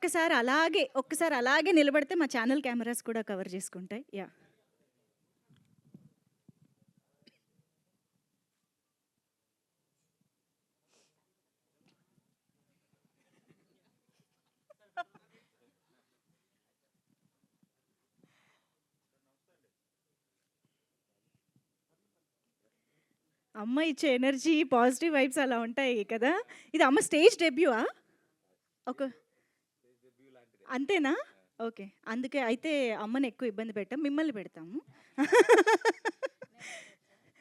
ఒక్కసారి అలాగే నిలబడితే మా ఛానల్ కెమెరాస్ కూడా కవర్ చేసుకుంటాయి. యాహ్! అమ్మ ఇచ్చే ఎనర్జీ, పాజిటివ్ వైబ్స్ అలా ఉంటాయి కదా! ఇది అమ్మ స్టేజ్ డెబ్యూవా? ఒక అంతేనా? ఓకే. అందుకే అయితే అమ్మని ఎక్కువ ఇబ్బంది పెట్టం. మిమ్మల్ని పెడతాము.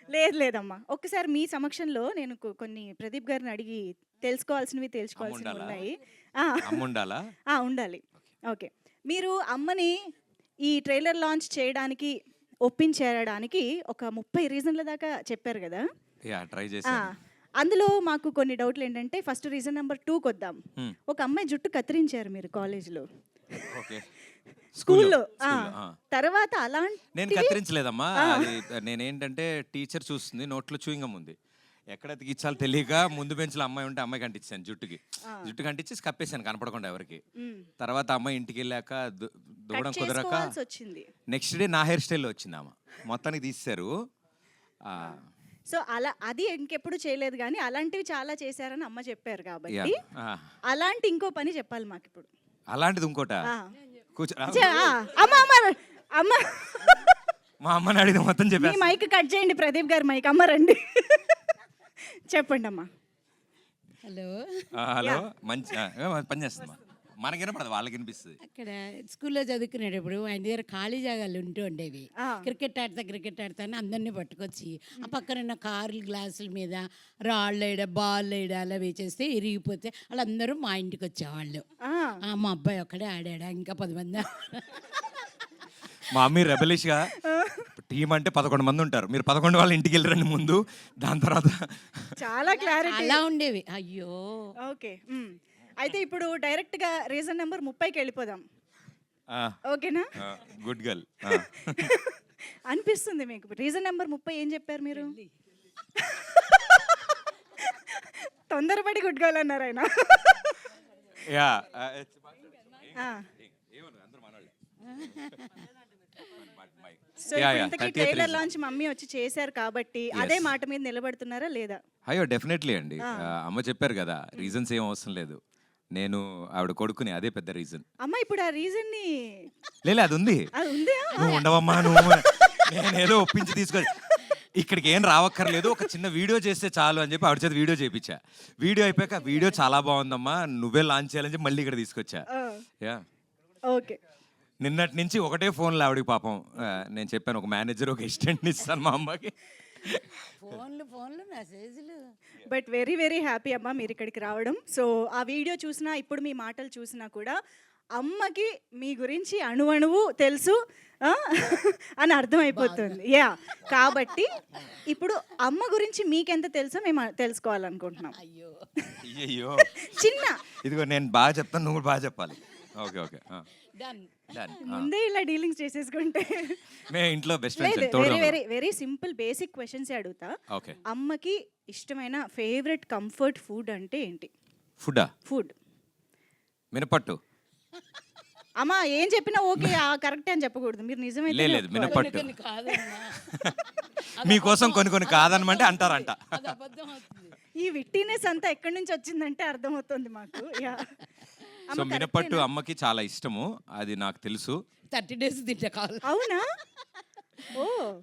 లేదు లేదమ్మా. ఒక్కసారి మీ సమక్షంలో నేను కొన్ని ప్రదీప్ గారిని అడిగి తేల్చుకోవాల్సినవి అమ్ముండాలా? ఉన్నాయి. ఆ! అమ్ముండాలా? ఆ! ఉండాలి. ఓకే. మీరు అమ్మని ఈ ట్రైలర్ లాంచ్ చేయడానికి ఒప్పించేయడానికి ఒక 30 రీజన్‌ల దాకా చెప్పారు గదా! యాహ్! ట్రై ఆ! చేశాను. అందులో మాకు కొన్ని డౌట్‌లేంటంటే ఫస్ట్ రీజన్ నంబర్ 2కొద్దాం. హ్మ్. ఒక అమ్మాయి జుట్టు కత్తిరించారు మీరు కాలేజ్‌లో. ఓకే. స్కూల్‌లో. ఆ! స్కూల్‌లో. ఆ! తర్వాత నేను అలాంటివి కత్తిరించలేదమ్మా. ఆ! అది నేనేంటంటే టీచర్ చూస్తుంది. నోట్లో చూయింగ్ గమ్ ఉంది. ఎక్కడ అతికిచ్చాలో తెలియక ముందు బెంచ్‌లో అమ్మాయి ఉంటే అమ్మాయికి అంటించాను జుట్టుకి. ఆ! జుట్టుకి అంటించేసి కప్పేసాను కనపడకుండా ఎవరికీ. హ్మ్. తర్వాత అమ్మాయి ఇంటికెళ్ళాక కట్ దువ్వడం కుదరక చేసుకోవాల్సొచ్చింది. నెక్స్ట్ డే నా హెయిర్ స్టైల్‌లో వచ్చిందామ. మొత్తానికి తీసేశారు. ఆ! ఆహ్, సో, అది ఇంకెప్పుడు చేయలేదు గానీ, అలాంటివి చాలా చేశారని అమ్మ చెప్పారు కాబట్టి, యాహ్! ఆ! అలాంటి ఇంకో పని చెప్పాలి మాకిప్పుడు. అలాంటిది ఇంకోటా? ఆ! కూర్చో ఆ! అమ్మ అమ్మ అమ్మ మా అమ్మని అడిగితే మొత్తం మీ చెప్పేస్తా. మైక్ కట్ చేయండి ప్రదీప్ గారి మైక్. అమ్మ రండి. చెప్పండమ్మా. హలో. హలో. యాహ్! మంచి పని చేస్తుందమ్మా. మనకి వినపడదు వాళ్ళకి వినిపిస్తది. అక్కడ స్కూల్లో చదువుకునేటప్పుడు ఆయన దగ్గర ఖాళీ జాగాలు ఉంటూ ఉండేవి. ఆ! క్రికెట్ ఆడతా అని అందరినీ పట్టుకొచ్చి ఆ పక్కనున్న కార్లు గ్లాసుల మీద రాళ్ళేయడం బాల్ వేయడం అలా వేసేస్తే ఇరిగిపోతే వాళ్ళందరూ మా ఇంటికి వచ్చేవాళ్ళు. ఆ! మా అబ్బాయి ఒక్కడే ఆడాడా ఇంకా 10 మంది మా మమ్మీ రెబలిష్‌గా టీమ్ అంటే 11 మంది ఉంటారు. మీరు 11 వాళ్ళ ఇంటికి వెళ్ళిరండి ముందు. దాని తర్వాత చాలా క్లారిటీ. అలా ఉండేవి. అయ్యో. ఓకే. అయితే ఇప్పుడు డైరెక్ట్‌గా రీజన్ నంబర్ 30కి వెళ్ళిపోదాం. ఆ! ఓకేనా? Good girl. అనిపిస్తుంది మీకు. రీజన్ నంబర్ 30 ఏం చెప్పారు మీరు? తొందరపడి గుడ్ గర్ల్ అన్నారు ఆయన. యాహ్! ఆ! ఏమను అందరూ మనోళ్ళే. So, yeah! ఇప్పుడు యాహ్! ఇంతకీ 30th trailer reason. Launch mummy వచ్చి చేశారు కాబట్టి, అదే మాట మీద నిలబడుతున్నారా లేదా? అయ్యో! డెఫినెట్‌లీ అండి. ఆ! అమ్మ చెప్పారు గదా! రీజన్స్ ఏం అవసరం లేదు. నేను ఆవిడ కొడుకుని అదే పెద్ద రీజన్. అమ్మ ఇప్పుడు ఆ రీజన్‌ని అది ఉంది. అది ఉందా? నువ్వు ఉండవమ్మా నువ్వు నేనేదో ఒప్పించి తీసుకొని ఇక్కడికి ఏం రావక్కర్లేదు. ఒక చిన్న వీడియో చేస్తే చాలు అని చెప్పి ఆవిడ చేత వీడియో చేపిచ్చా. వీడియో అయిపోయాక వీడియో చాలా బాగుందమ్మా. నువ్వే లాంచ్ చేయాలని చెప్పి మళ్ళీ ఇక్కడ తీసుకొచ్చా. ఆ! యాహ్! ఓకే. నిన్నటి నుంచి ఒకటే ఫోన్‌లో ఆవిడకి పాపం నేను చెప్పాను ఒక మేనేజర్, ఒక అసిస్టెంట్‌ని ఇస్తాను మా అమ్మకి. ఫోన్లు మెసేజ్లు. బట్ వెరీ వెరీ హ్యాపీ అమ్మ మీరు ఇక్కడికి రావడం. సో, ఆ వీడియో చూసినా, ఇప్పుడు మీ మాటలు చూసినా కూడా అమ్మకి మీ గురించి అణువణువు తెలుసు ఆ! అని అర్థమైపోతుంది. యాహ్! కాబట్టి ఇప్పుడు అమ్మ గురించి మీకెంత తెలుసో మేము తెలుసుకోవాలనుకుంటున్నాం. అయ్యో. అయ్యయ్యో! చిన్న ఇదిగో నేను బాగా చెప్తాను. నువ్వు కూడా బాగా చెప్పాలి. ఓకే. ఓకే. డన్. డన్. ముందే ఇలా డీలింగ్స్ చేసేసుకుంటే మేము ఇంట్లో బెస్ట్ లేదు. ఫ్రెండ్స్ వెరీ తోడుగా వెరీ వెరీ సింపుల్ బేసిక్ క్వెషన్సే అడుగుతా. ఓకే. అమ్మకి ఇష్టమైన ఫేవరెట్ కంఫర్ట్ ఫుడ్ అంటే ఏంటి? ఫుడ్డా? ఫుడ్. మినపట్టు. అమ్మ ఏం చెప్పినా ఓకే కరెక్టే అని చెప్పకూడదు. మీరు నిజమైతే లేదు మినపట్టు. కొన్ని కాదమ్మా. మీకోసం కొన్ని కాదనమంటే అంటారంట. అది అబద్ధం అవుతుంది. ఈ విట్టినెస్ అంతా ఎక్కడి నుంచి వచ్చిందంటే అర్థమవుతుంది మాకు. యాహ్! సో అమ్మ మినపట్టు కరెక్టేనా? అమ్మకి చాలా ఇష్టము. అది నాకు తెలుసు. 30 days తింటా కావాలి. అవునా? ఓహ్!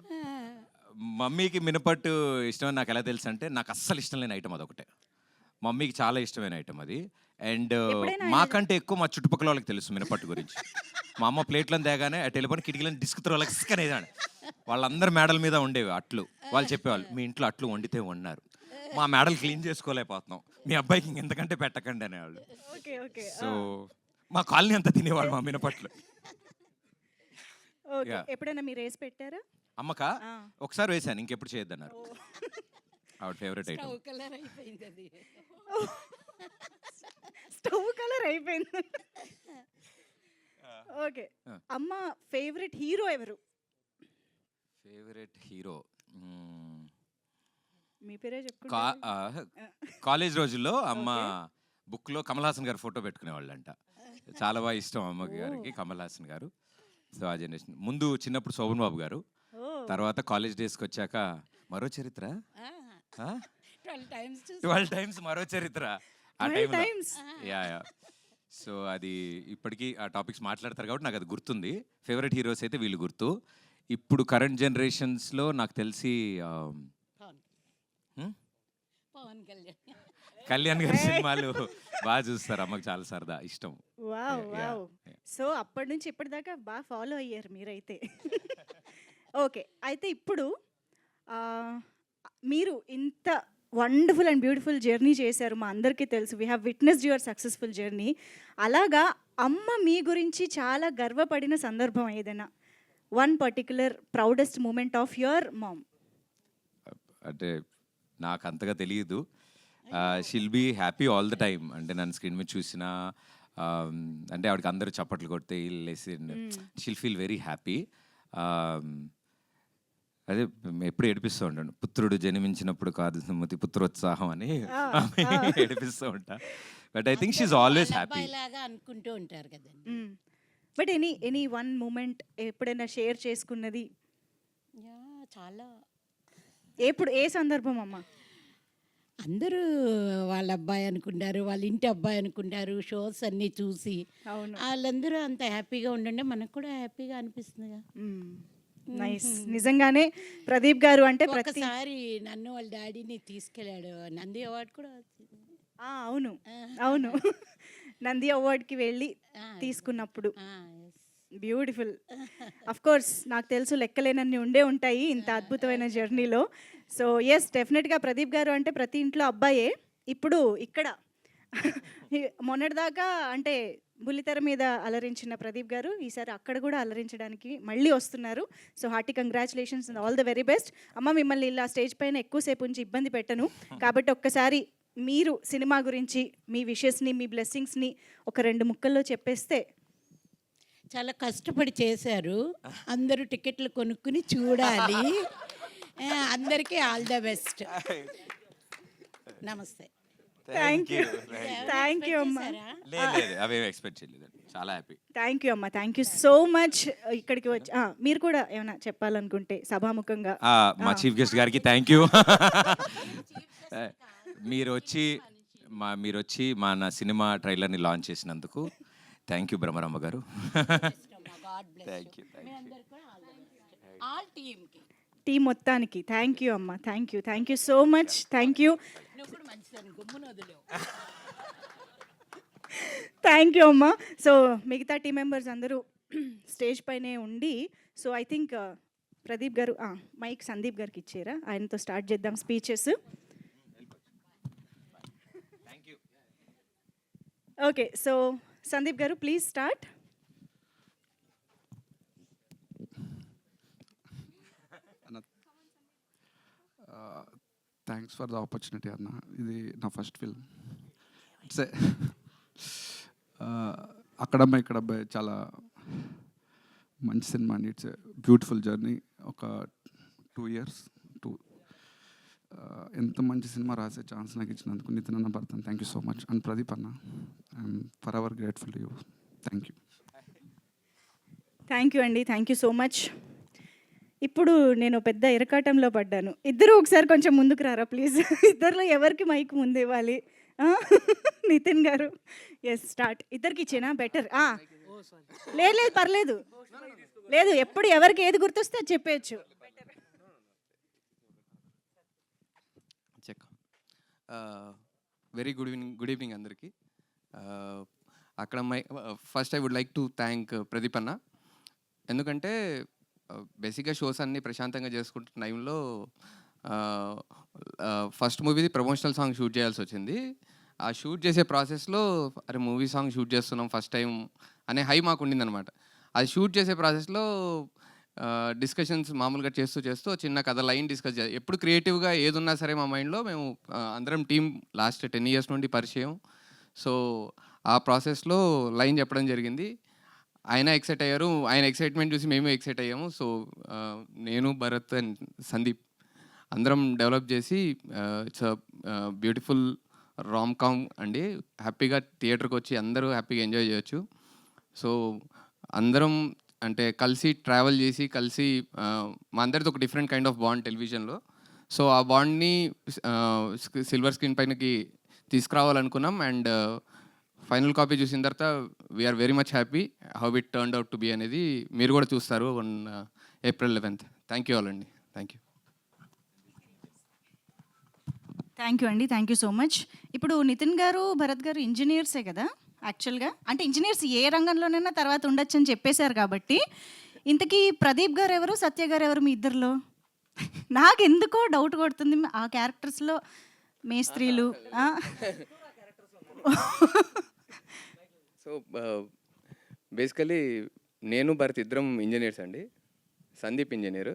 మమ్మీకి మినపట్టు ఇష్టమని నాకు ఎలా తెలుసు అంటే నాకు అస్సలు ఇష్టం లేని ఐటమ్ అదొకటే. మమ్మీకి చాలా ఇష్టమైన ఐటమ్ అది. అండ్ ఎప్పుడైనా మాకంటే ఎక్కువ మా చుట్టుపక్కల వాళ్ళకి తెలుసు మినపట్టు గురించి. మా అమ్మ ప్లేట్లను తేగానే అటు వెళ్ళిపోయి కిటికీలను డిస్క్ త్రో అనేదాన్ని. వాళ్ళందరూ మేడల మీద ఉండేవి అట్లు. వాళ్ళు చెప్పేవాళ్ళు మీ ఇంట్లో అట్లు వండితే వండారు. మా మేడలు క్లీన్ చేసుకోలేకపోతున్నాం. మీ అబ్బాయికి ఇంకెంతకంటే పెట్టకండి అనేవాళ్ళు. ఓకే. ఓకే. సో మా కాలనీ అంతా తినేవాళ్ళు మా మినపట్లు. ఓకే. యాహ్! ఎప్పుడైనా మీరు ఏసి పెట్టారా? అమ్మకా ఆ. ఒకసారి వేసాను ఇంకెప్పుడు చేయొద్దన్నారు. ఓహ్! ఆవిడ ఫేవరెట్ ఐటమ్. స్టవ్ కలర్ అయిపోయింది అది. స్టవ్ కలర్ అయిపోయింది. ఓకే. ఆ. అమ్మ ఫేవరెట్ హీరో ఎవరు? ఫేవరెట్ హీరో మీ పేరే చెప్పుకుంటారు. కాలేజ్ రోజుల్లో అమ్మ బుక్లో కమల్ హాసన్ గారి ఫోటో పెట్టుకునేవాళ్ళంట. చాలా బాగా ఇష్టం అమ్మకి గారికి, కమల్ హాసన్ గారు. సో ఆ జనరేషన్ ముందు చిన్నప్పుడు శోభన్ బాబు గారు, ఓ తర్వాత కాలేజ్ డేస్కి వచ్చాక మరో చరిత్ర 12 టైమ్స్ 12 టైమ్స్ మరో చరిత్ర ఆ 12 టైంలో. times? యా యా సో అది ఇప్పటికీ ఆ టాపిక్స్ మాట్లాడతారు కాబట్టి నాకు అది గుర్తుంది. ఫేవరెట్ హీరోస్ అయితే వీళ్ళు గుర్తు. ఇప్పుడు కరెంట్ జనరేషన్స్లో నాకు తెలిసి పవన్ కళ్యాణ్. కళ్యాణ్ గారి సినిమాలు బాగా చూస్తారు, అమ్మకి చాలా సరదా ఇష్టం. Wow Yeah, wow yeah. So అప్పటి నుంచి ఇప్పటిదాకా బాగా ఫాలో అయ్యారు మీరైతే. ఓకే, అయితే ఇప్పుడు ఆ, మీరు ఇంత వండర్ఫుల్ అండ్ బ్యూటిఫుల్ జర్నీ చేశారు, మా అందరికీ తెలుసు. We have witnessed your successful journey. అలాగా అమ్మ మీ గురించి చాలా గర్వపడిన సందర్భం ఏదైనా, one particular proudest moment of your mom? అంటే నాకు అంతగా తెలియదు. She'll be happy all the time. అంటే నన్ను స్క్రీన్ మీద చూసిన అంటే ఆవిడకి అందరూ చప్పట్లు కొడితే వెళ్ళేసి షిల్ ఫీల్ వెరీ హ్యాపీ. అదే ఎప్పుడు ఏడిపిస్తూ ఉంటాను, పుత్రుడు జన్మించినప్పుడు కాదు సుమతి పుత్రోత్సాహం అని ఏడిపిస్తూ ఉంటా. But I think she's always happy. లాగా అనుకుంటూ ఉంటారు కదండి. బట్ ఎనీ వన్ మూమెంట్ ఎప్పుడైనా షేర్ చేసుకున్నది చాలా ఎప్పుడు, ఏ సందర్భం అమ్మ? అందరూ వాళ్ళ అబ్బాయి అనుకుంటారు, వాళ్ళ ఇంటి అబ్బాయి అనుకుంటారు. షోస్ అన్నీ చూసి అవును. వాళ్ళందరూ అంత హ్యాపీగా ఉండండి, మనకు కూడా హ్యాపీగా అనిపిస్తుందిగా. నైస్. నిజంగానే ప్రదీప్ గారు అంటే ప్రతి ఒకసారి నన్ను వాళ్ళ డాడీని తీసుకెళ్ళాడు, నంది అవార్డు కూడా వచ్చింది. అవును అవును, నంది అవార్డ్కి వెళ్ళి తీసుకున్నప్పుడు బ్యూటిఫుల్. అఫ్ కోర్స్ నాకు తెలుసు లెక్కలేనన్ని ఉండే ఉంటాయి ఇంత అద్భుతమైన జర్నీలో. సో ఎస్, డెఫినెట్గా ప్రదీప్ గారు అంటే ప్రతి ఇంట్లో అబ్బాయే. ఇప్పుడు ఇక్కడ మొన్నటిదాకా అంటే బుల్లితెర మీద అలరించిన ప్రదీప్ గారు ఈసారి అక్కడ కూడా అలరించడానికి మళ్ళీ వస్తున్నారు. So hearty congratulations and all the very best. అమ్మ, మిమ్మల్ని ఇలా స్టేజ్ పైన ఎక్కువసేపు ఉంచి ఇబ్బంది పెట్టను కాబట్టి ఒక్కసారి మీరు సినిమా గురించి మీ విషెస్ని, మీ బ్లెస్సింగ్స్ని ఒక 2 ముక్కల్లో చెప్పేస్తే. చాలా కష్టపడి చేశారు, అందరూ టికెట్లు కొనుక్కుని చూడాలి. అందరికీ ఆల్ ద బెస్ట్. నమస్తే. థ్యాంక్ యూ అమ్మా. లేదు అవేమి ఎక్స్పెక్ట్ చేయలేదు. చాలా హ్యాపీ. థ్యాంక్ యూ అమ్మా, థ్యాంక్ యూ సో మచ్. ఇక్కడికి వచ్చి మీరు కూడా ఏమైనా చెప్పాలనుకుంటే సభాముఖంగా. మా చీఫ్ గెస్ట్ గారికి థ్యాంక్ యూ. మీరు వచ్చి నా సినిమా ట్రైలర్ని లాంచ్ చేసినందుకు థ్యాంక్ యూ బ్రహ్మరమ్మ గారు. Thank you. టీం మొత్తానికి థ్యాంక్ యూ అమ్మా, thank you so much. Thank you అమ్మా. సో మిగతా టీం మెంబర్స్ అందరూ స్టేజ్ పైనే ఉండి, సో ఐ థింక్ ప్రదీప్ గారు మైక్ సందీప్ గారికి ఇచ్చారా, ఆయనతో స్టార్ట్ చేద్దాం స్పీచెస్. ఓకే, సో సందీప్ గారు please start. Thanks for the opportunity అన్న. ఇది నా ఫస్ట్ ఫిల్మ్. ఇట్స్ అక్కడమ్మాయి ఇక్కడబ్బాయి చాలా మంచి సినిమా అండి. It's beautiful journey. ఒక 2 years ఎంత మంచి సినిమా రాసే ఛాన్స్ నాకు ఇచ్చినందుకు నితిన్ అన్న, భర్తన్, thank you so much. And Pradeep అన్న, I'm forever grateful you. Thank you. Thank you అండి, థ్యాంక్ యూ సో మచ్. ఇప్పుడు నేను పెద్ద ఇరకాటంలో పడ్డాను. ఇద్దరు ఒకసారి కొంచెం ముందుకు రారా ప్లీజ్. ఇద్దరిలో ఎవరికి మైక్ ముందు ఇవ్వాలి? నితిన్ గారు, ఎస్ స్టార్ట్. ఇద్దరికి ఇచ్చేనా బెటర్? లేదు పర్లేదు, లేదు ఎప్పుడు ఎవరికి ఏది గుర్తొస్తే అది చెప్పేయచ్చు. వెరీ గుడ్ ఈవినింగ్ అందరికీ. అక్కడ first I would like to thank Pradeep అన్న. ఎందుకంటే బేసిక్గా షోస్ అన్నీ ప్రశాంతంగా చేసుకుంటున్న టైంలో ఫస్ట్ మూవీది ప్రమోషనల్ సాంగ్ షూట్ చేయాల్సి వచ్చింది. ఆ షూట్ చేసే ప్రాసెస్లో అరే మూవీ సాంగ్ షూట్ చేస్తున్నాం ఫస్ట్ టైం అనే హై మాకు ఉండిందనమాట. అది షూట్ చేసే ప్రాసెస్లో డిస్కషన్స్ మామూలుగా చేస్తూ చిన్న కథ లైన్ డిస్కస్ చేయాలి. ఎప్పుడు క్రియేటివ్గా ఏది ఉన్నా సరే మా మైండ్లో మేము అందరం టీం లాస్ట్ 10 years నుండి పరిచయం. సో ఆ ప్రాసెస్లో లైన్ చెప్పడం జరిగింది. ఆయన ఎక్సైట్ అయ్యారు, ఆయన ఎక్సైట్మెంట్ చూసి మేము ఎక్సైట్ అయ్యాము. సో నేను, భరత్ అండ్ సందీప్ అందరం డెవలప్ చేసి ఇట్స్ బ్యూటిఫుల్ రామ్ కామ్ అండి. హ్యాపీగా థియేటర్కి వచ్చి అందరూ హ్యాపీగా ఎంజాయ్ చేయొచ్చు. సో అందరం అంటే కలిసి ట్రావెల్ చేసి కలిసి మా అందరితో ఒక డిఫరెంట్ కైండ్ ఆఫ్ బాండ్ టెలివిజన్లో. సో ఆ బాండ్ని సిల్వర్ స్క్రీన్ పైనకి తీసుకురావాలనుకున్నాం. అండ్ ఫైనల్ కాపీ చూసిన తర్వాత we are very much happy how it turned out to be అనేది మీరు కూడా చూస్తారు on April 11th. Thank you all అండి. Thank you. థ్యాంక్ యూ అండి, థ్యాంక్ యూ సో మచ్. ఇప్పుడు నితిన్ గారు, భరత్ గారు ఇంజనీర్సే కదా యాక్చువల్గా, అంటే ఇంజనీర్స్ ఏ రంగంలోనైనా తర్వాత ఉండొచ్చు అని చెప్పేశారు కాబట్టి, ఇంతకీ ప్రదీప్ గారు ఎవరు, సత్య గారు ఎవరు మీ ఇద్దరిలో? నాకు ఎందుకో డౌట్ కొడుతుంది ఆ క్యారెక్టర్స్లో మేస్త్రీలు. సో బేసికలీ నేను భరత్ ఇద్దరం ఇంజనీర్స్ అండి. సందీప్ ఇంజనీర్,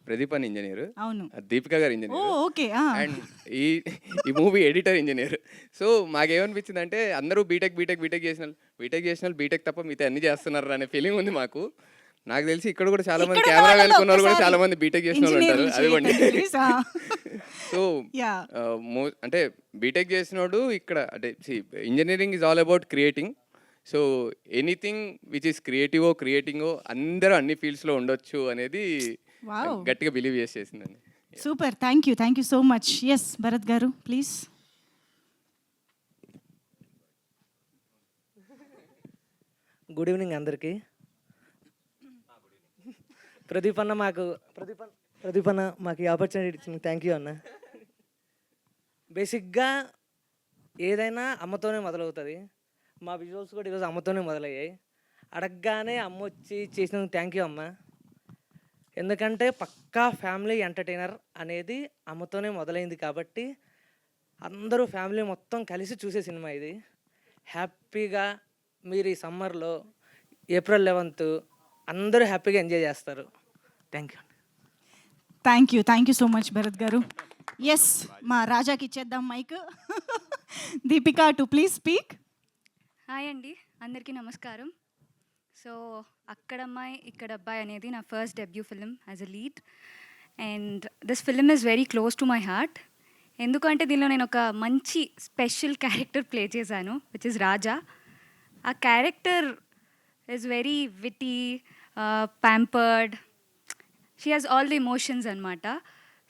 ప్రదీప్ అని ఇంజనీర్, అవును, దీపిక గారు ఇంజనీర్, ఓకే, అండ్ ఈ మూవీ ఎడిటర్ ఇంజనీర్. సో మాకేమనిపించింది అంటే అందరూ బీటెక్ చేసిన బీటెక్ తప్ప మిగతా అన్ని చేస్తున్నారు అనే ఫీలింగ్ ఉంది మాకు. నాకు తెలిసి ఇక్కడ కూడా చాలా మంది కెమెరా వెనుకున్న వాళ్ళు కూడా చాలా మంది బీటెక్ చేసిన వాళ్ళు ఉంటారు. అదిగోండి. సో అంటే బీటెక్ చేసినోడు ఇక్కడ అంటే engineering is all about creating. So anything which is క్రియేటింగో అందరూ అన్ని ఫీల్డ్స్లో ఉండొచ్చు అనేది గట్టిగా బిలీవ్ చేసేసిందండి. Super, thank you so much. Yes Bharat గారు ప్లీజ్. గుడ్ ఈవినింగ్ అందరికీ. ప్రదీప్ అన్న మాకు ఈ ఆపర్చునిటీ ఇచ్చింది, థ్యాంక్ యూ అన్న. బేసిక్గా ఏదైనా అమ్మతోనే మొదలవుతుంది. మా విజువల్స్ కూడా ఈరోజు అమ్మతోనే మొదలయ్యాయి. అడగగానే అమ్మ వచ్చి చేసినందుకు థ్యాంక్ యూ అమ్మ. ఎందుకంటే పక్కా ఫ్యామిలీ ఎంటర్టైనర్ అనేది అమ్మతోనే మొదలైంది కాబట్టి అందరూ ఫ్యామిలీ మొత్తం కలిసి చూసే సినిమా ఇది. హ్యాపీగా మీరు ఈ సమ్మర్లో April 11th అందరూ హ్యాపీగా ఎంజాయ్ చేస్తారు. Thank you so much Bharat garu. Yes, మా రాజాకి ఇచ్చేద్దాం mic. Deepika to please speak. Hi అండి, అందరికీ నమస్కారం. సో అక్కడమ్మాయి ఇక్కడ అబ్బాయి అనేది నా first debut film as a lead, and this film is very close to my heart. ఎందుకంటే దీనిలో నేను ఒక మంచి స్పెషల్ క్యారెక్టర్ ప్లే చేశాను, విచ్ ఇస్ రాజా. ఆ character is very witty, pampered, she has all the emotions అనమాట.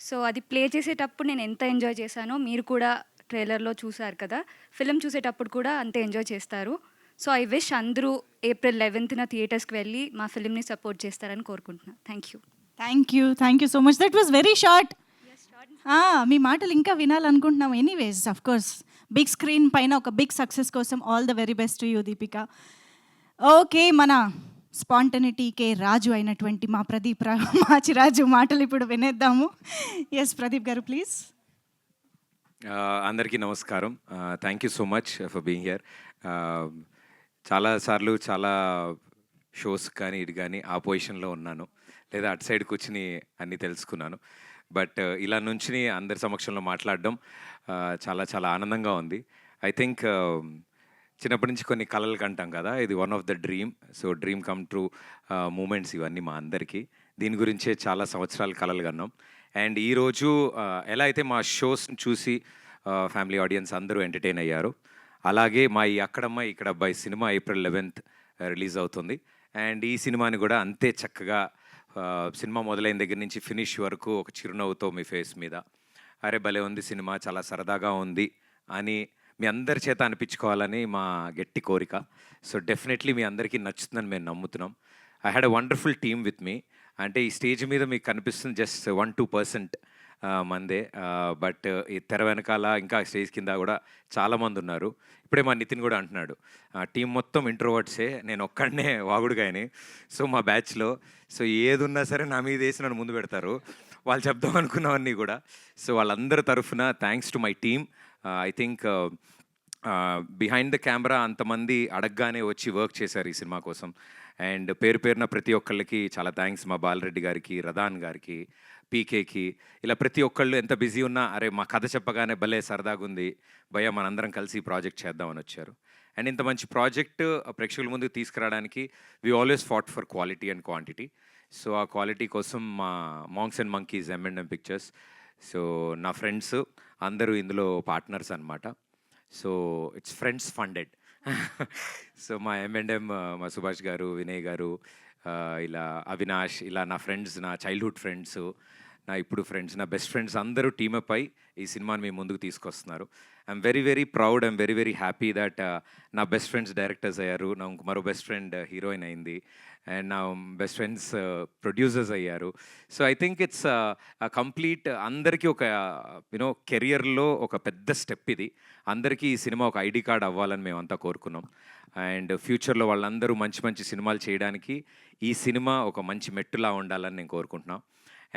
సో అది play చేసేటప్పుడు నేను ఎంత ఎంజాయ్ చేశానో మీరు కూడా ట్రైలర్లో చూసారు కదా, ఫిలిం చూసేటప్పుడు కూడా అంతే ఎంజాయ్ చేస్తారు. సో ఐ విష్ అందరూ April 11th థియేటర్స్కి వెళ్ళి మా ఫిలింని సపోర్ట్ చేస్తారని కోరుకుంటున్నాను. Thank you so much. That was very short. మీ మాటలు ఇంకా వినాలనుకుంటున్నాం. Anyways of course big screen పైన ఒక బిగ్ సక్సెస్ కోసం all the very best to you Deepika. Okay, మన స్పాంటనిటీకే రాజు అయినటువంటి మా ప్రదీప్ మాచిరాజు మాటలు ఇప్పుడు వినేద్దాము. ఎస్ ప్రదీప్ గారు ప్లీజ్. అందరికీ నమస్కారం. Thank you so much for being here. చాలాసార్లు చాలా షోస్ కానీ ఇటు కానీ ఆ పొజిషన్లో ఉన్నాను, లేదా అటు సైడ్ కూర్చుని అన్నీ తెలుసుకున్నాను. బట్ ఇలా నుంచి అందరి సమక్షంలో మాట్లాడడం చాలా చాలా ఆనందంగా ఉంది. ఐ థింక్ చిన్నప్పటి నుంచి కొన్ని కళలు కంటాం కదా, ఇది one of the dream. So dream come true moments ఇవన్నీ మా అందరికీ. దీని గురించే చాలా సంవత్సరాలు కళలు కన్నాం. అండ్ ఈరోజు ఎలా అయితే మా షోస్ని చూసి ఫ్యామిలీ ఆడియన్స్ అందరూ ఎంటర్టైన్ అయ్యారు, అలాగే మా ఈ అక్కడమ్మాయి ఇక్కడ అబ్బాయి సినిమా April 11th రిలీజ్ అవుతుంది. అండ్ ఈ సినిమాని కూడా అంతే చక్కగా సినిమా మొదలైన దగ్గర నుంచి ఫినిష్ వరకు ఒక చిరునవ్వుతో మీ ఫేస్ మీద అరే భలే ఉంది సినిమా, చాలా సరదాగా ఉంది అని మీ అందరి చేత అనిపించుకోవాలని మా గట్టి కోరిక. సో డెఫినెట్లీ మీ అందరికీ నచ్చుతుందని మేము నమ్ముతున్నాం. I had a wonderful team with me. అంటే ఈ స్టేజ్ మీద మీకు కనిపిస్తుంది జస్ట్ 1-2% మందే, బట్ ఈ తెర వెనకాల ఇంకా స్టేజ్ కింద కూడా చాలామంది ఉన్నారు. ఇప్పుడే మా నితిన్ కూడా అంటున్నాడు టీం మొత్తం ఇంట్రోవర్ట్సే, నేను ఒక్కడనే వాగుడుగాయని. సో మా బ్యాచ్లో సో ఏది ఉన్నా సరే నా మీద వేసి నన్ను ముందు పెడతారు, వాళ్ళు చెప్దాం అనుకున్నవన్నీ కూడా. సో వాళ్ళందరి తరఫున thanks to my team. I think behind the camera అంతమంది అడగగానే వచ్చి వర్క్ చేశారు ఈ సినిమా కోసం. అండ్ పేరున ప్రతి ఒక్కళ్ళకి చాలా థ్యాంక్స్. మా బాలరెడ్డి గారికి, రదాన్ గారికి, పీకేకి, ఇలా ప్రతి ఒక్కళ్ళు ఎంత బిజీ ఉన్నా అరే మా కథ చెప్పగానే భలే సరదాగా ఉంది భయ్య, మనందరం కలిసి ఈ ప్రాజెక్ట్ చేద్దామని వచ్చారు. అండ్ ఇంత మంచి ప్రాజెక్ట్ ప్రేక్షకుల ముందుకు తీసుకురావడానికి we always fought for quality and quantity. So ఆ క్వాలిటీ కోసం మా monks and monkeys M&M pictures, so నా ఫ్రెండ్స్ అందరూ ఇందులో పార్ట్నర్స్ అనమాట. So it's friends funded. So మా M&M మా సుభాష్ గారు, వినయ్ గారు, ఇలా అవినాష్, ఇలా నా ఫ్రెండ్స్, నా చైల్డ్హుడ్ ఫ్రెండ్స్, నా ఇప్పుడు ఫ్రెండ్స్, నా బెస్ట్ ఫ్రెండ్స్ అందరూ టీమప్ అయి ఈ సినిమాని మీ ముందుకు తీసుకొస్తున్నారు. I'm very very proud, I'm very very happy that నా బెస్ట్ ఫ్రెండ్స్ డైరెక్టర్స్ అయ్యారు, నా మరో బెస్ట్ ఫ్రెండ్ హీరోయిన్ అయింది, అండ్ నా బెస్ట్ ఫ్రెండ్స్ ప్రొడ్యూసర్స్ అయ్యారు. So I think it's complete అందరికీ ఒక యూనో కెరియర్లో ఒక పెద్ద స్టెప్ ఇది. అందరికీ ఈ సినిమా ఒక ఐడి కార్డ్ అవ్వాలని మేమంతా కోరుకున్నాం. అండ్ ఫ్యూచర్లో వాళ్ళందరూ మంచి మంచి సినిమాలు చేయడానికి ఈ సినిమా ఒక మంచి మెట్టులా ఉండాలని నేను కోరుకుంటున్నాను.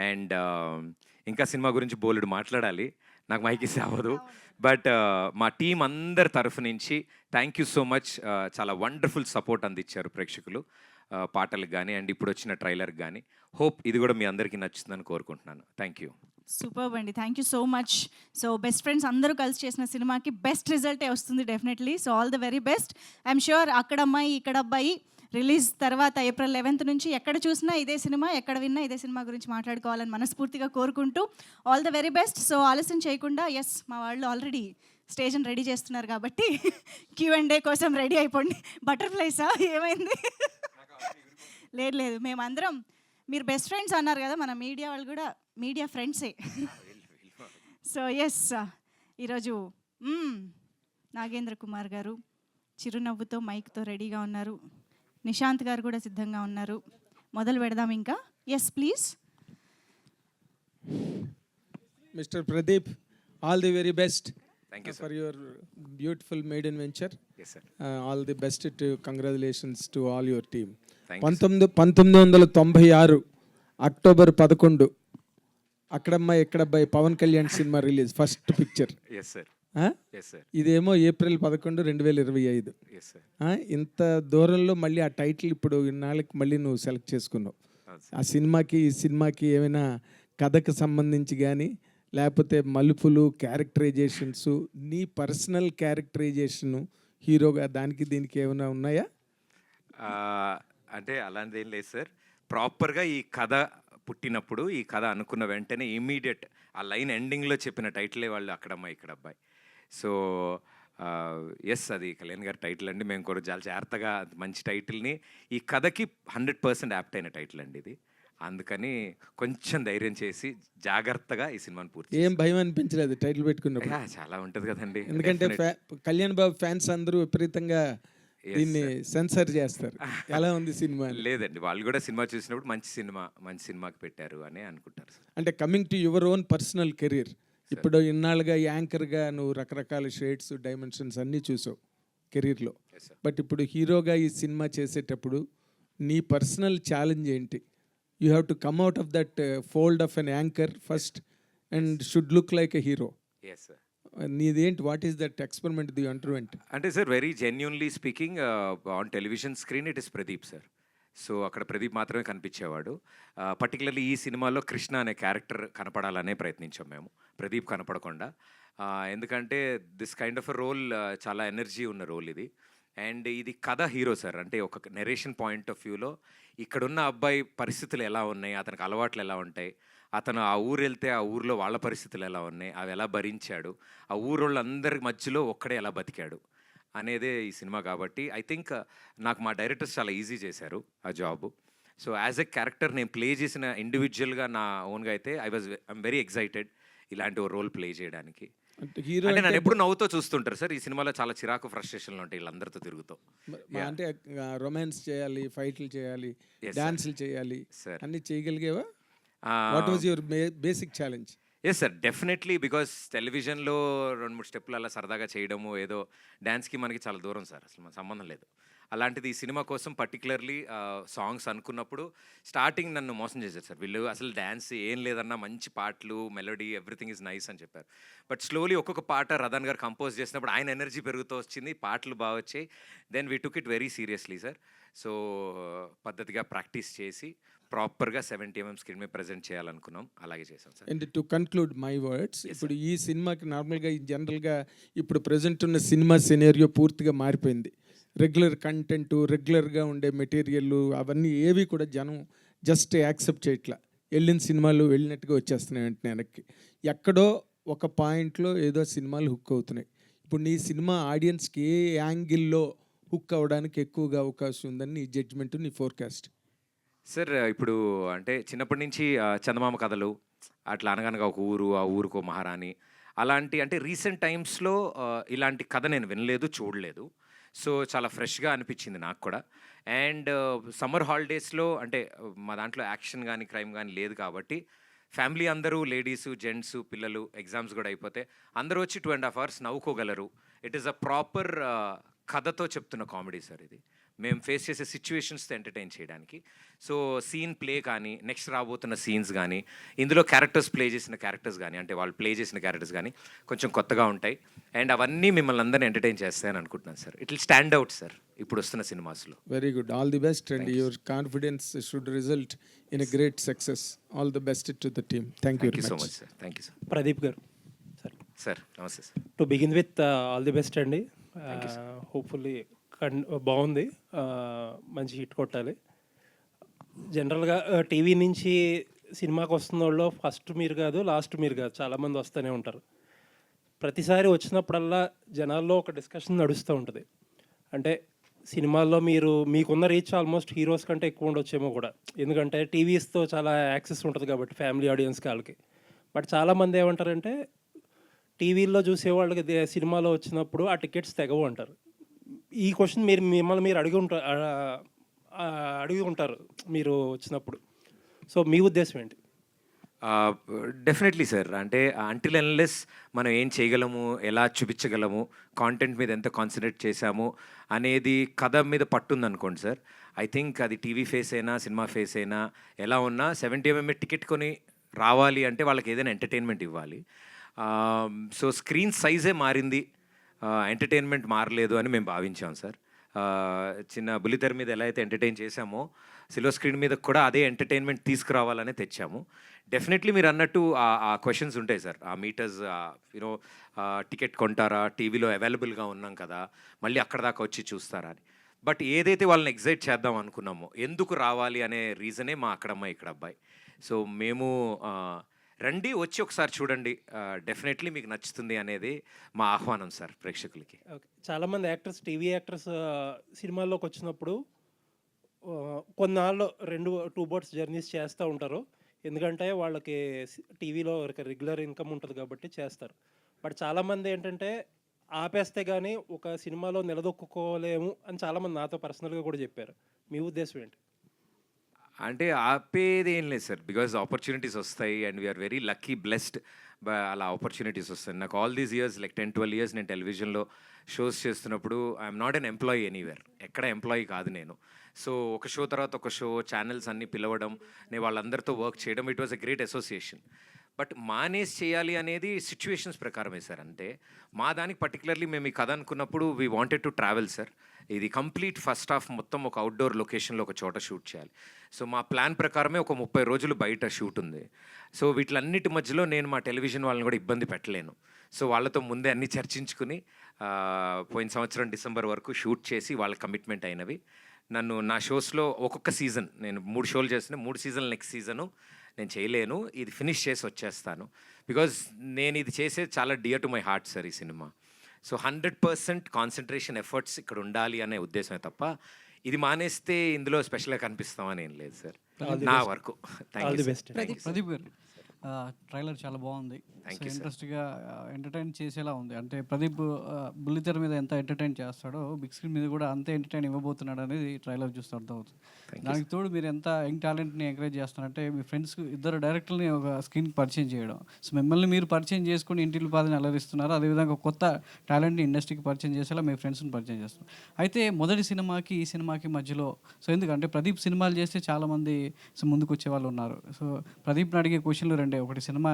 అండ్ ఇంకా సినిమా గురించి బోలెడు మాట్లాడాలి, నాకు మైక్ ఇస్తే అవ్వదు. బట్ మా టీం అందరి తరఫు నుంచి థ్యాంక్ యూ సో మచ్. చాలా వండర్ఫుల్ సపోర్ట్ అందించారు ప్రేక్షకులు, పాటలకు కానీ అండ్ ఇప్పుడు వచ్చిన ట్రైలర్కి కానీ. హోప్ ఇది కూడా మీ అందరికీ నచ్చుతుందని కోరుకుంటున్నాను. Thank you. సూపర్ అండి, thank you so much. So best friends అందరూ కలిసి చేసిన సినిమాకి బెస్ట్ రిజల్టే వస్తుంది definitely. So all the very best. I'm sure అక్కడ అమ్మాయి ఇక్కడ అబ్బాయి రిలీజ్ తర్వాత April 11th నుంచి ఎక్కడ చూసినా ఇదే సినిమా, ఎక్కడ విన్నా ఇదే సినిమా గురించి మాట్లాడుకోవాలని మనస్ఫూర్తిగా కోరుకుంటూ all the very best. So ఆలస్యం చేయకుండా మా వాళ్ళు ఆల్రెడీ స్టేజ్ని రెడీ చేస్తున్నారు కాబట్టి Q&A కోసం రెడీ అయిపోండి. బటర్ఫ్లైసా ఏమైంది? లేదు మేమందరం, మీరు బెస్ట్ ఫ్రెండ్స్ అన్నారు కదా, మన మీడియా వాళ్ళు కూడా మీడియా ఫ్రెండ్సే. సో ఈరోజు నాగేంద్ర కుమార్ గారు చిరునవ్వుతో మైక్తో రెడీగా ఉన్నారు. నిశాంత్ గారు కూడా సిద్ధంగా ఉన్నారు. మొదలు పెడదాం ఇంకా. Please. Mr. Pradeep, all the very best. Thank you, sir. For your beautiful maiden venture. Yes, sir. All the best to congratulations to all your team. Thank you, 1996 October 11 అక్కడమ్మ ఎక్కడబ్బాయి Pawan Kalyan cinema release, first picture. Yes sir. Yes sir. ఇదేమో April 11, 2025. Yes sir. ఇంత దూరంలో మళ్ళీ ఆ title ఇప్పుడు ఇన్నాళ్ళకి మళ్ళీ నువ్వు సెలెక్ట్ చేసుకున్నావు. ఆ సినిమాకి ఈ సినిమాకి ఏమైనా కథకు సంబంధించి కానీ లేకపోతే మలుపులు, క్యారెక్టరైజేషన్స్, నీ పర్సనల్ క్యారెక్టరైజేషను హీరోగా దానికి దీనికి ఏమైనా ఉన్నాయా? అంటే అలాంటిది ఏం లేదు సార్. ప్రాపర్గా ఈ కథ పుట్టినప్పుడు, ఈ కథ అనుకున్న వెంటనే ఇమీడియట్ ఆ లైన్ ఎండింగ్లో చెప్పిన టైటిలే వాళ్ళు అక్కడమ్మ ఇక్కడ అబ్బాయి. సో అది కళ్యాణ్ గారి టైటిల్ అండి. మేము కూడా చాలా జాగ్రత్తగా మంచి టైటిల్ని, ఈ కథకి 100% యాప్ట్ అయిన టైటిల్ అండి ఇది. అందుకని కొంచెం ధైర్యం చేసి జాగ్రత్తగా ఈ సినిమాని పూర్తి. ఏం భయం అనిపించలేదు టైటిల్ పెట్టుకున్నప్పుడు? చాలా ఉంటుంది కదండి. ఎందుకంటే కళ్యాణ్ బాబు ఫ్యాన్స్ అందరూ విపరీతంగా దీన్ని సెన్సర్ చేస్తారు. ఎలా ఉంది సినిమా? లేదండి, వాళ్ళు కూడా సినిమా చూసినప్పుడు మంచి సినిమాకి పెట్టారు అని అనుకుంటారు సార్. అంటే coming to your own personal career, ఇప్పుడు ఇన్నాళ్ళుగా యాంకర్గా నువ్వు రకరకాల షేడ్స్, డైమెన్షన్స్ అన్నీ చూసావు కెరీర్లో. బట్ ఇప్పుడు హీరోగా ఈ సినిమా చేసేటప్పుడు నీ పర్సనల్ ఛాలెంజ్ ఏంటి? You have to come out of that fold of an anchor first and should look like a hero. Yes sir. నీదేంటి? What is that experiment the underwent? అంటే sir, very genuinely speaking, on television screen it is Pradeep sir. So అక్కడ ప్రదీప్ మాత్రమే కనిపించేవాడు. Particularly ఈ సినిమాలో కృష్ణ అనే character కనపడాలనే ప్రయత్నించాం మేము, ప్రదీప్ కనపడకుండా. ఎందుకంటే this kind of a role చాలా ఎనర్జీ ఉన్న రోల్ ఇది. అండ్ ఇది కథ హీరో సార్. అంటే ఒక నెరేషన్ పాయింట్ ఆఫ్ వ్యూలో ఇక్కడున్న అబ్బాయి పరిస్థితులు ఎలా ఉన్నాయి, అతనికి అలవాట్లు ఎలా ఉంటాయి, అతను ఆ ఊరు వెళ్తే ఆ ఊరిలో వాళ్ళ పరిస్థితులు ఎలా ఉన్నాయి, అవి ఎలా భరించాడు, ఆ ఊరోళ్ళందరి మధ్యలో ఒక్కడే ఎలా బతికాడు అనేదే ఈ సినిమా. కాబట్టి ఐ థింక్ నాకు మా డైరెక్టర్స్ చాలా ఈజీ చేశారు ఆ job. So as a character నేను ప్లే చేసిన ఇండివిజువల్గా నా ఓన్గా అయితే ఐఎమ్ వెరీ ఎక్సైటెడ్ ఇలాంటి ఓ రోల్ ప్లే చేయడానికి. హీరో అంటే నన్ను ఎప్పుడు నవ్వుతో చూస్తుంటారు సార్. ఈ సినిమాలో చాలా చిరాకు, ఫ్రస్ట్రేషన్లు ఉంటాయి వీళ్ళందరితో తిరుగుతూ. అంటే రొమాన్స్ చేయాలి, ఫైట్లు చేయాలి, డాన్సులు చేయాలి, Sir. అన్ని చేయగలిగేవా? What was your basic challenge? Yes sir, definitely. Because టెలివిజన్లో 2-3 స్టెప్పులు అలా సరదాగా చేయడము, ఏదో డ్యాన్స్కి మనకి చాలా దూరం సార్, అసలు మన సంబంధం లేదు. అలాంటిది ఈ సినిమా కోసం పర్టికులర్లీ సాంగ్స్ అనుకున్నప్పుడు స్టార్టింగ్ నన్ను మోసం చేశారు సార్. వీళ్ళు అసలు డ్యాన్స్ ఏం లేదన్నా, మంచి పాటలు, మెలోడీ, ఎవ్రీథింగ్ ఈజ్ నైస్ అని చెప్పారు. బట్ స్లోలీ ఒక్కొక్క పాట రదన్ గారు కంపోజ్ చేసినప్పుడు ఆయన ఎనర్జీ పెరుగుతూ వచ్చింది, పాటలు బాగా వచ్చాయి. Then we took it very seriously sir. So పద్ధతిగా ప్రాక్టీస్ చేసి ప్రాపర్గా 70mm స్క్రీన్ మీద ప్రజెంట్ చేయాలనుకున్నాం, అలాగే చేసాం sir. And to conclude my words, ఇప్పుడు ఈ సినిమాకి నార్మల్గా జనరల్గా ఇప్పుడు ప్రజెంట్ ఉన్న సినిమా సినేరియో పూర్తిగా మారిపోయింది. రెగ్యులర్ కంటెంట్, రెగ్యులర్గా ఉండే మెటీరియల్ అవన్నీ ఏవి కూడా జనం జస్ట్ యాక్సెప్ట్ చేయట్లా. వెళ్ళిన సినిమాలు వెళ్ళినట్టుగా వచ్చేస్తున్నాయి వెంటనే వెనక్కి. ఎక్కడో ఒక పాయింట్లో ఏదో సినిమాలు హుక్ అవుతున్నాయి. ఇప్పుడు నీ సినిమా ఆడియన్స్కి ఏ యాంగిల్లో హుక్ అవ్వడానికి ఎక్కువగా అవకాశం ఉందని నీ జడ్జ్మెంట్, నీ ఫోర్కాస్ట్? సార్ ఇప్పుడు అంటే చిన్నప్పటి నుంచి చందమామ కథలు, అట్లా అనగనగా ఒక ఊరు, ఆ ఊరుకో మహారాణి, అలాంటి అంటే రీసెంట్ టైమ్స్లో ఇలాంటి కథ నేను వినలేదు, చూడలేదు. సో చాలా ఫ్రెష్గా అనిపించింది నాకు కూడా. అండ్ సమ్మర్ హాలిడేస్లో అంటే మా దాంట్లో యాక్షన్ కానీ క్రైమ్ కానీ లేదు కాబట్టి ఫ్యామిలీ అందరూ లేడీసు, జెంట్స్, పిల్లలు, ఎగ్జామ్స్ కూడా అయిపోతే అందరూ వచ్చి 2.5 hours నవ్వుకోగలరు. ఇట్ ఈస్ అ ప్రాపర్ కథతో చెప్తున్న కామెడీ సార్ ఇది. మేము ఫేస్ చేసే సిచ్యువేషన్స్తో ఎంటర్టైన్ చేయడానికి. సో సీన్ ప్లే కానీ, నెక్స్ట్ రాబోతున్న సీన్స్ కానీ, ఇందులో క్యారెక్టర్స్ ప్లే చేసిన క్యారెక్టర్స్ కానీ, అంటే వాళ్ళు ప్లే చేసిన క్యారెక్టర్స్ కానీ కొంచెం కొత్తగా ఉంటాయి. అండ్ అవన్నీ మిమ్మల్ని అందరినీ ఎంటర్టైన్ చేస్తాయని అనుకుంటున్నాను sir. It will stand out sir ఇప్పుడు వస్తున్న సినిమాస్లో. Very good, all the best, and your confidence should result in a great success. All the best to the team. Thank you so much sir. Thank you sir. Pradeep గారు sir నమస్తే sir. To begin with all the best అండి. Hopefully బాగుంది, మంచి hit కొట్టాలి. జనరల్గా TV నుంచి సినిమాకి వస్తున్న వాళ్ళు ఫస్ట్ మీరు కాదు, లాస్ట్ మీరు కాదు, చాలామంది వస్తూనే ఉంటారు. ప్రతిసారి వచ్చినప్పుడల్లా జనాల్లో ఒక డిస్కషన్ నడుస్తూ ఉంటుంది. అంటే సినిమాల్లో మీకున్న రీచ్ ఆల్మోస్ట్ హీరోస్ కంటే ఎక్కువ ఉండొచ్చేమో కూడా, ఎందుకంటే టీవీస్తో చాలా యాక్సెస్ ఉంటుంది కాబట్టి ఫ్యామిలీ ఆడియన్స్కి వాళ్ళకి. బట్ చాలామంది ఏమంటారంటే టీవీల్లో చూసేవాళ్ళకి సినిమాలో వచ్చినప్పుడు ఆ టికెట్స్ తెగవు అంటారు. ఈ క్వశ్చన్ మిమ్మల్ని మీరు అడిగి ఉంటారు మీరు వచ్చినప్పుడు. సో మీ ఉద్దేశం ఏంటి? Definitely sir. అంటే అంటిల్ అన్లెస్ మనం ఏం చేయగలము, ఎలా చూపించగలము, కాంటెంట్ మీద ఎంత కాన్సన్ట్రేట్ చేశాము అనేది కథ మీద పట్టుందనుకోండి సార్. ఐ థింక్ అది టీవీ ఫేస్ అయినా, సినిమా ఫేస్ అయినా, ఎలా ఉన్నా 70mm టికెట్ కొని రావాలి అంటే వాళ్ళకి ఏదైనా ఎంటర్టైన్మెంట్ ఇవ్వాలి. సో స్క్రీన్ సైజే మారింది, ఎంటర్టైన్మెంట్ మారలేదు అని మేము భావించాం సార్. చిన్న బుల్లితెర మీద ఎలా అయితే ఎంటర్టైన్ చేశామో సిల్వర్ స్క్రీన్ మీద కూడా అదే ఎంటర్టైన్మెంట్ తీసుకురావాలనే తెచ్చాము. డెఫినెట్లీ మీరు అన్నట్టు ఆ క్వశ్చన్స్ ఉంటాయి సార్. ఆ మీటర్స్ యూనో టికెట్ కొంటారా, టీవీలో అవైలబుల్గా ఉన్నాం కదా, మళ్ళీ అక్కడ దాకా వచ్చి చూస్తారా అని. బట్ ఏదైతే వాళ్ళని ఎగ్జైట్ చేద్దాం అనుకున్నామో, ఎందుకు రావాలి అనే రీజనే మా అక్కడమ్మాయి ఇక్కడ అబ్బాయి. సో మేము రండి, వచ్చి ఒకసారి చూడండి, డెఫినెట్లీ మీకు నచ్చుతుంది అనేది మా ఆహ్వానం సార్ ప్రేక్షకులకి. ఓకే, చాలామంది యాక్టర్స్, టీవీ యాక్టర్స్ సినిమాల్లోకి వచ్చినప్పుడు కొన్నాళ్ళు 2 boats జర్నీస్ చేస్తూ ఉంటారు. ఎందుకంటే వాళ్ళకి టీవీలో రెగ్యులర్ ఇన్కమ్ ఉంటుంది కాబట్టి చేస్తారు. బట్ చాలామంది ఏంటంటే ఆపేస్తే కానీ ఒక సినిమాలో నిలదొక్కుకోలేము అని చాలామంది నాతో పర్సనల్గా కూడా చెప్పారు. మీ ఉద్దేశం ఏంటి? అంటే ఆపేది ఏం లేదు సార్, బికాజ్ ఆపర్చునిటీస్ వస్తాయి and we are very lucky, blessed. అలా ఆపర్చునిటీస్ వస్తాయి. నాకు all these years like 10-12 years నేను టెలివిజన్లో షోస్ చేస్తున్నప్పుడు I'm not an employee anywhere, ఎక్కడ ఎంప్లాయీ కాదు నేను. సో ఒక షో తర్వాత ఒక షో, ఛానల్స్ అన్నీ పిలవడం, నేను వాళ్ళందరితో వర్క్ చేయడం, it was a great association. But manage చేయాలి అనేది సిచ్యువేషన్స్ ప్రకారమే సార్. అంతే మా దానికి పర్టికులర్లీ మేము ఈ కథ అనుకున్నప్పుడు we wanted to travel sir. ఇది కంప్లీట్ ఫస్ట్ హాఫ్ మొత్తం ఒక అవుట్డోర్ లొకేషన్లో ఒక చోట షూట్ చేయాలి. సో మా ప్లాన్ ప్రకారమే ఒక 30 రోజులు బయట షూట్ ఉంది. సో వీటిలన్నిటి మధ్యలో నేను మా టెలివిజన్ వాళ్ళని కూడా ఇబ్బంది పెట్టలేను. సో వాళ్ళతో ముందే అన్నీ చర్చించుకుని పోయిన సంవత్సరం డిసెంబర్ వరకు షూట్ చేసి వాళ్ళ కమిట్మెంట్ అయినవి. నన్ను నా షోస్లో ఒక్కొక్క సీజన్, నేను 3 షోలు చేసిన 3 సీజన్లు నెక్స్ట్ సీజను నేను చేయలేను, ఇది ఫినిష్ చేసి వచ్చేస్తాను. బికాజ్ నేను ఇది చేసేది చాలా dear to my heart sir ఈ సినిమా. సో 100% కాన్సన్ట్రేషన్ ఎఫర్ట్స్ ఇక్కడ ఉండాలి అనే ఉద్దేశమే తప్ప ఇది మానేస్తే ఇందులో స్పెషల్గా కనిపిస్తామని ఏం లేదు సార్. నా వరకు. Thank you. ప్రదీప్ గారు, ట్రైలర్ చాలా బాగుంది, ఇంట్రెస్ట్గా ఎంటర్టైన్ చేసేలా ఉంది. అంటే ప్రదీప్ బుల్లితెర మీద ఎంత ఎంటర్టైన్ చేస్తాడో బిగ్ స్క్రీన్ మీద కూడా అంతే ఎంటర్టైన్ ఇవ్వబోతున్నాడు అనేది ట్రైలర్ చూస్తే అర్థమవుతుంది. దానికి తోడు మీరు ఎంత యంగ్ టాలెంట్ని ఎంకరేజ్ చేస్తున్నారంటే మీ ఫ్రెండ్స్ 2 డైరెక్టర్ని ఒక స్క్రీన్కి పరిచయం చేయడం. సో మిమ్మల్ని మీరు పరిచయం చేసుకుని ఇంటిలో పాదని అలరిస్తున్నారు, అదేవిధంగా కొత్త టాలెంట్ని ఇండస్ట్రీకి పరిచయం చేసేలా మీ ఫ్రెండ్స్ని పరిచయం చేస్తున్నారు. అయితే మొదటి సినిమాకి ఈ సినిమాకి మధ్యలో సో ఎందుకంటే ప్రదీప్ సినిమాలు చేస్తే చాలామంది ముందుకు వచ్చే వాళ్ళు ఉన్నారు. సో ప్రదీప్ని అడిగే క్వశ్చన్లు 2. ఒకటి, సినిమా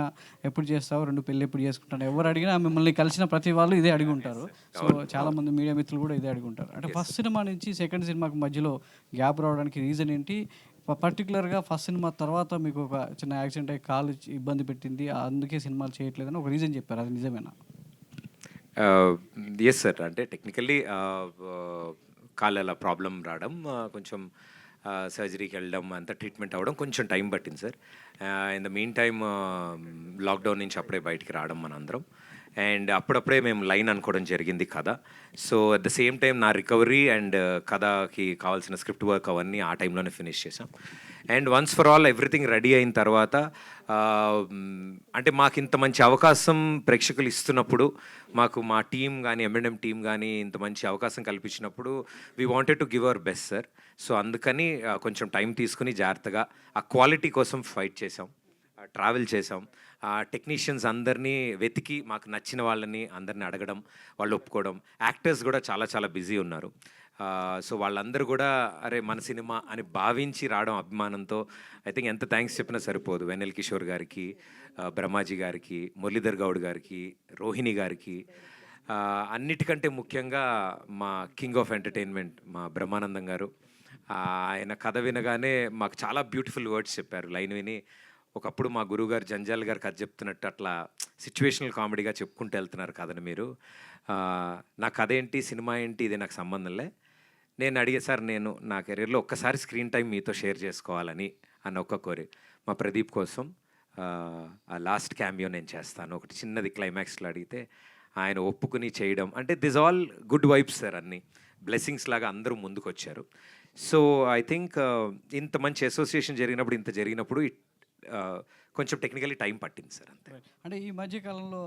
ఎప్పుడు చేస్తావు, 2 పెళ్ళి ఎప్పుడు చేసుకుంటాను. ఎవరు అడిగినా మిమ్మల్ని కలిసిన ప్రతి వాళ్ళు ఇదే అడిగి ఉంటారు. సో చాలామంది మీడియా మిత్రులు కూడా ఇదే అడిగి ఉంటారు. అంటే ఫస్ట్ సినిమా నుంచి సెకండ్ సినిమాకి మధ్యలో గ్యాప్ రావడానికి రీజన్ ఏంటి? పర్టికులర్గా ఫస్ట్ సినిమా తర్వాత మీకు ఒక చిన్న యాక్సిడెంట్ అయ్యి కాలు ఇబ్బంది పెట్టింది, అందుకే సినిమాలు చేయట్లేదని ఒక రీజన్ చెప్పారు, అది నిజమేనా? Yes sir. అంటే టెక్నికల్లీ కాలు అలా ప్రాబ్లం రావడం, కొంచెం సర్జరీకి వెళ్ళడం, అంతా ట్రీట్మెంట్ అవ్వడం కొంచెం టైం పట్టింది sir. In the mean time lockdown నుంచి అప్పుడే బయటికి రావడం మనందరం. అండ్ అప్పుడప్పుడే మేము లైన్ అనుకోవడం జరిగింది కథ. So at the same time నా రికవరీ అండ్ కథకి కావాల్సిన స్క్రిప్ట్ వర్క్ అవన్నీ ఆ టైంలోనే ఫినిష్ చేసాం. And once for all everything ready అయిన తర్వాత అంటే మాకు ఇంత మంచి అవకాశం ప్రేక్షకులు ఇస్తున్నప్పుడు, మాకు మా టీం కానీ M&M టీం కానీ ఇంత మంచి అవకాశం కల్పించినప్పుడు we wanted to give our best sir. So అందుకని కొంచెం టైం తీసుకుని జాగ్రత్తగా ఆ క్వాలిటీ కోసం ఫైట్ చేసాం, ట్రావెల్ చేసాం. టెక్నీషియన్స్ అందరినీ వెతికి మాకు నచ్చిన వాళ్ళని అందరినీ అడగడం, వాళ్ళు ఒప్పుకోవడం. యాక్టర్స్ కూడా చాలా చాలా బిజీ ఉన్నారు. సో వాళ్ళందరూ కూడా అరే మన సినిమా అని భావించి రావడం అభిమానంతో. ఐ థింక్ ఎంత థ్యాంక్స్ చెప్పినా సరిపోదు. వెన్నెల కిషోర్ గారికి, బ్రహ్మాజీ గారికి, మురళీధర్ గౌడ్ గారికి, రోహిణి గారికి, అన్నిటికంటే ముఖ్యంగా మా కింగ్ ఆఫ్ ఎంటర్టైన్మెంట్ మా బ్రహ్మానందం గారు. ఆయన కథ వినగానే మాకు చాలా బ్యూటిఫుల్ వర్డ్స్ చెప్పారు. లైన్ విని ఒకప్పుడు మా గురువుగారు జంజాల్ గారు కథ చెప్తున్నట్టు అట్లా సిచ్యువేషనల్ కామెడీగా చెప్పుకుంటూ వెళ్తున్నారు కథను మీరు. నా కథ ఏంటి, సినిమా ఏంటి, ఇది నాకు సంబంధంలే. నేను అడిగే సార్, నేను నా కెరీర్లో ఒక్కసారి స్క్రీన్ టైం మీతో షేర్ చేసుకోవాలని అన్న ఒక్క కోరి. మా ప్రదీప్ కోసం ఆ లాస్ట్ క్యామియో నేను చేస్తాను ఒకటి చిన్నది క్లైమాక్స్లో అడిగితే ఆయన ఒప్పుకుని చేయడం. అంటే this all good vibes sir, అన్నీ బ్లెస్సింగ్స్ లాగా అందరూ ముందుకు వచ్చారు. సో ఐ థింక్ ఇంత మంచి అసోసియేషన్ జరిగినప్పుడు, ఇంత జరిగినప్పుడు కొంచెం టెక్నికలీ టైం పట్టింది సార్ అంతే. అంటే ఈ మధ్య కాలంలో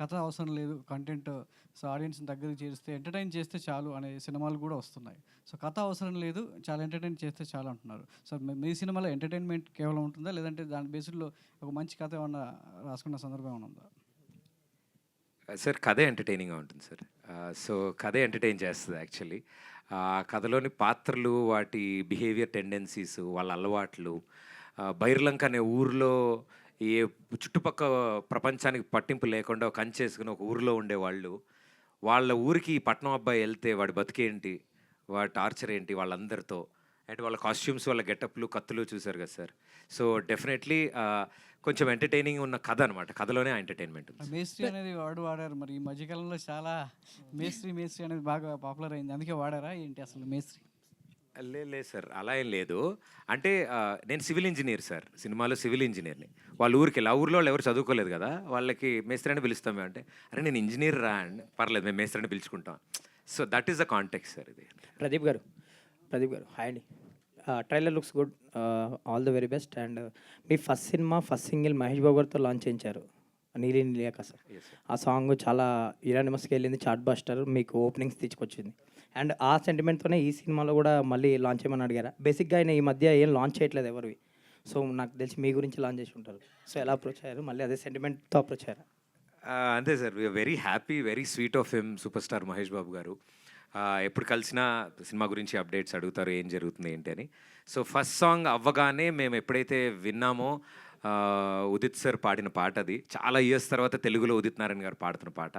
కథ అవసరం లేదు, కంటెంట్ సో ఆడియన్స్ని దగ్గరికి చేస్తే ఎంటర్టైన్ చేస్తే చాలు అనే సినిమాలు కూడా వస్తున్నాయి. సో కథ అవసరం లేదు, చాలా ఎంటర్టైన్ చేస్తే చాలు అంటున్నారు. సో మీ సినిమాలో ఎంటర్టైన్మెంట్ కేవలం ఉంటుందా, లేదంటే దాని బేస్డ్లో ఒక మంచి కథ ఏమన్నా రాసుకున్న సందర్భం ఏమైనా ఉందా? సార్ కథే ఎంటర్టైనింగ్గా ఉంటుంది సార్. సో కథే ఎంటర్టైన్ చేస్తుంది యాక్చువల్లీ. కథలోని పాత్రలు, వాటి బిహేవియర్ టెండెన్సీస్, వాళ్ళ అలవాట్లు, బైర్లంక అనే ఊరిలో ఏ చుట్టుపక్క ప్రపంచానికి పట్టింపు లేకుండా ఒక కంచేసుకుని ఒక ఊరిలో ఉండేవాళ్ళు, వాళ్ళ ఊరికి ఈ పట్నం అబ్బాయి వెళ్తే వాడి బతికేంటి, వాడి టార్చర్ ఏంటి వాళ్ళందరితో, అండ్ వాళ్ళ కాస్ట్యూమ్స్, వాళ్ళ గెటప్లు, కత్తులు చూసారు కదా సార్. సో డెఫినెట్లీ కొంచెం ఎంటర్టైనింగ్ ఉన్న కథ అనమాట. కథలోనే ఎంటర్టైన్మెంట్ ఉంది. మేస్త్రి అనేది వాడారు, మరి ఈ మధ్యకాలంలో చాలా మేస్త్రి అనేది బాగా పాపులర్ అయింది, అందుకే వాడారా ఏంటి అసలు మేస్త్రి? లేదు సార్, అలా ఏం లేదు. అంటే నేను సివిల్ ఇంజనీర్ సార్, సినిమాలో సివిల్ ఇంజనీర్ని. వాళ్ళ ఊరికి వెళ్ళి, ఆ ఊరిలో వాళ్ళు ఎవరు చదువుకోలేదు కదా, వాళ్ళకి మేస్త్రి అని పిలుస్తాం మేము. అంటే అరే నేను ఇంజనీర్ రా అండి, పర్లేదు మేము మేస్త్రి అని పిలుచుకుంటాం. So that is the context sir ఇది. ప్రదీప్ గారు హాయ్ అండి. Trailer looks good, all the very best. And మీ first cinema, first single Mahesh Babu గారితో లాంచ్ చేయించారు, నీలి నీలియాక సార్. ఆ సాంగ్ చాలా యునానిమస్గా వెళ్ళింది, చార్ట్ బస్టర్, మీకు ఓపెనింగ్స్ తీసుకొచ్చింది. అండ్ ఆ సెంటిమెంట్తోనే ఈ సినిమాలో కూడా మళ్ళీ లాంచ్ చేయమని అడిగారా? బేసిక్గా ఆయన ఈ మధ్య ఏం లాంచ్ చేయట్లేదు ఎవరివి, సో నాకు తెలిసి మీ గురించి లాంచ్ చేసి ఉంటారు. సో ఎలా అప్రోచ్ అయ్యారు, మళ్ళీ అదే సెంటిమెంట్తో అప్రోచ్ అయ్యారా? అంతే sir, we are very happy, very sweet of him, superstar Mahesh Babu గారు. ఎప్పుడు కలిసినా సినిమా గురించి అప్డేట్స్ అడుగుతారు, ఏం జరుగుతుంది ఏంటి అని. సో ఫస్ట్ సాంగ్ అవ్వగానే మేము ఎప్పుడైతే విన్నామో, ఉదిత్ సార్ పాడిన పాట, అది చాలా ఇయర్స్ తర్వాత తెలుగులో ఉదిత్ నారాయణ గారు పాడుతున్న పాట.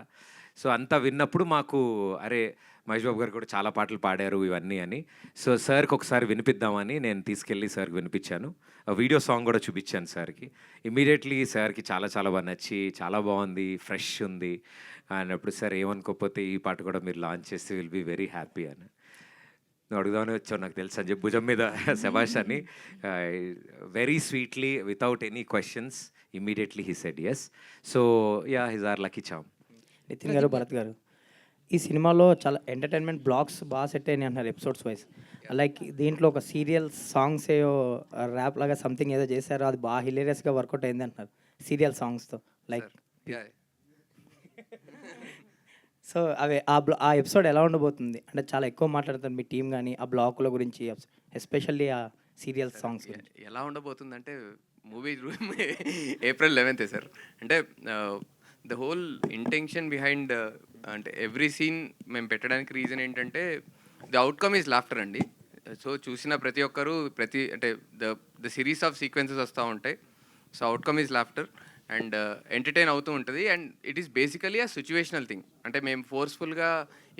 సో అంతా విన్నప్పుడు మాకు అరే మహేష్ బాబు గారు కూడా చాలా పాటలు పాడారు ఇవన్నీ అని. సో సార్కి ఒకసారి వినిపిద్దామని నేను తీసుకెళ్ళి సార్కి వినిపించాను. వీడియో సాంగ్ కూడా చూపించాను సార్కి. ఇమీడియట్లీ సార్కి చాలా చాలా బాగా నచ్చి, చాలా బాగుంది, ఫ్రెష్ ఉంది అన్నప్పుడు, సార్ ఏమనుకోకపోతే ఈ పాట కూడా మీరు లాంచ్ చేస్తే విల్ బీ వెరీ హ్యాపీ అని. నువ్వు అడుగుదామని వచ్చావు నాకు తెలుసు అని చెప్పి భుజం మీద శభాష్ అని very sweetly without any questions immediately he said yes. So yeah, he's our lucky charm. Nitin garu, Bharat గారు, ఈ సినిమాలో చాలా ఎంటర్టైన్మెంట్ బ్లాగ్స్ బాగా సెట్ అయినాయి అంటున్నారు ఎపిసోడ్స్ వైజ్. లైక్ దీంట్లో ఒక సీరియల్ సాంగ్స్ ఏదో ర్యాప్ లాగా సంథింగ్ ఏదో చేశారో, అది బాగా హిలేరియస్గా వర్కౌట్ అయింది అంటున్నారు సీరియల్ సాంగ్స్తో. లైక్ సో అవి ఆ ఎపిసోడ్ ఎలా ఉండబోతుంది? అంటే చాలా ఎక్కువ మాట్లాడుతారు మీ టీం కానీ ఆ బ్లాకుల గురించి, ఎస్పెషల్లీ ఆ సీరియల్ సాంగ్స్ గురించి. ఎలా ఉండబోతుందంటే మూవీ April 11th సార్. అంటే ద హోల్ ఇంటెన్షన్ బిహైండ్, అంటే ఎవ్రీ సీన్ మేము పెట్టడానికి రీజన్ ఏంటంటే ది అవుట్కమ్ ఈజ్ లాఫ్టర్ అండి. సో చూసిన ప్రతి ఒక్కరు అంటే ద సిరీస్ ఆఫ్ సీక్వెన్సెస్ వస్తూ ఉంటాయి. So outcome is laughter and entertain అవుతూ ఉంటుంది. అండ్ ఇట్ ఈస్ బేసికలీ ఆ సిచ్యువేషనల్ థింగ్. అంటే మేము ఫోర్స్ఫుల్గా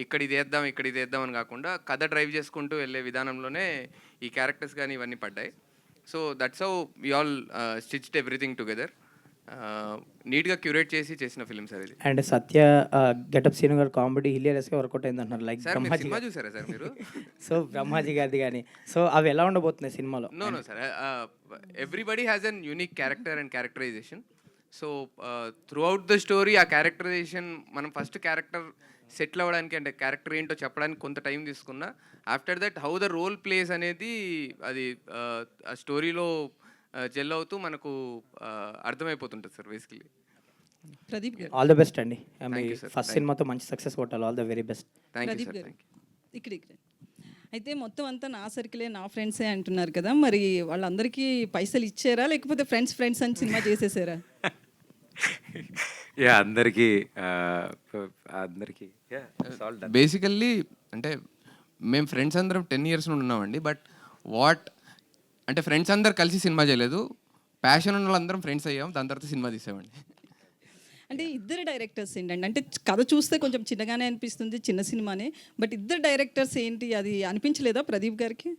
ఇక్కడ ఇది వేద్దాం అని కాకుండా కథ డ్రైవ్ చేసుకుంటూ వెళ్ళే విధానంలోనే ఈ క్యారెక్టర్స్ కానీ ఇవన్నీ పడ్డాయి. So that's how we all stitched everything together. నీట్గా క్యూరేట్ చేసిన ఫిల్మ్ సార్ ఇది. And Satya getup Seenu garu comedy హిలేరియస్గా వర్కౌట్ అయింది అంటున్నారు. లైక్ బ్రహ్మాజీ సినిమా చూసారా సార్ మీరు? సో బ్రహ్మాజీ గారిది కానీ, సో అవి ఎలా ఉండబోతున్నాయి సినిమాలో? No sir, everybody has an unique character and characterization. So throughout the story ఆ క్యారెక్టరైజేషన్ మనం ఫస్ట్ క్యారెక్టర్ సెటిల్ అవ్వడానికి అంటే క్యారెక్టర్ ఏంటో చెప్పడానికి కొంత టైం తీసుకున్నా. After that how the role plays అనేది అది ఆ స్టోరీలో జెల్ అవుతూ మనకు అర్థమైపోతుంటుంది సార్ బేసికలీ. ప్రదీప్ గారు ఆల్ ద బెస్ట్ అండి. మీ you, sir. ఫస్ట్ సినిమాతో మంచి సక్సెస్ కొట్టాలి. All the very best. Thank you Pradeep sir. గారు ఇక్కడ ఇక్కడ అయితే మొత్తం అంతా నా సర్కిలే నా ఫ్రెండ్సే అంటున్నారు కదా, మరి వాళ్ళందరికీ పైసలు ఇచ్చారా లేకపోతే ఫ్రెండ్స్ ఫ్రెండ్స్ అని సినిమా చేసేసారా? యా అందరికీ బేసికల్లీ అంటే మేము ఫ్రెండ్స్ అందరం 10 years నుండి ఉన్నామండి. బట్ అంటే ఫ్రెండ్స్ అందరు కలిసి సినిమా చేయలేదు. ప్యాషన్ ఉన్న వాళ్ళందరం ఫ్రెండ్స్ అయ్యాం, దాని తర్వాత సినిమా తీసామండి. అంటే ఇద్దరు డైరెక్టర్స్ ఏంటండి, అంటే కథ చూస్తే కొంచెం చిన్నగానే అనిపిస్తుంది, చిన్న సినిమానే, బట్ ఇద్దరు డైరెక్టర్స్ ఏంటి అది అనిపించలేదా ప్రదీప్ గారికి?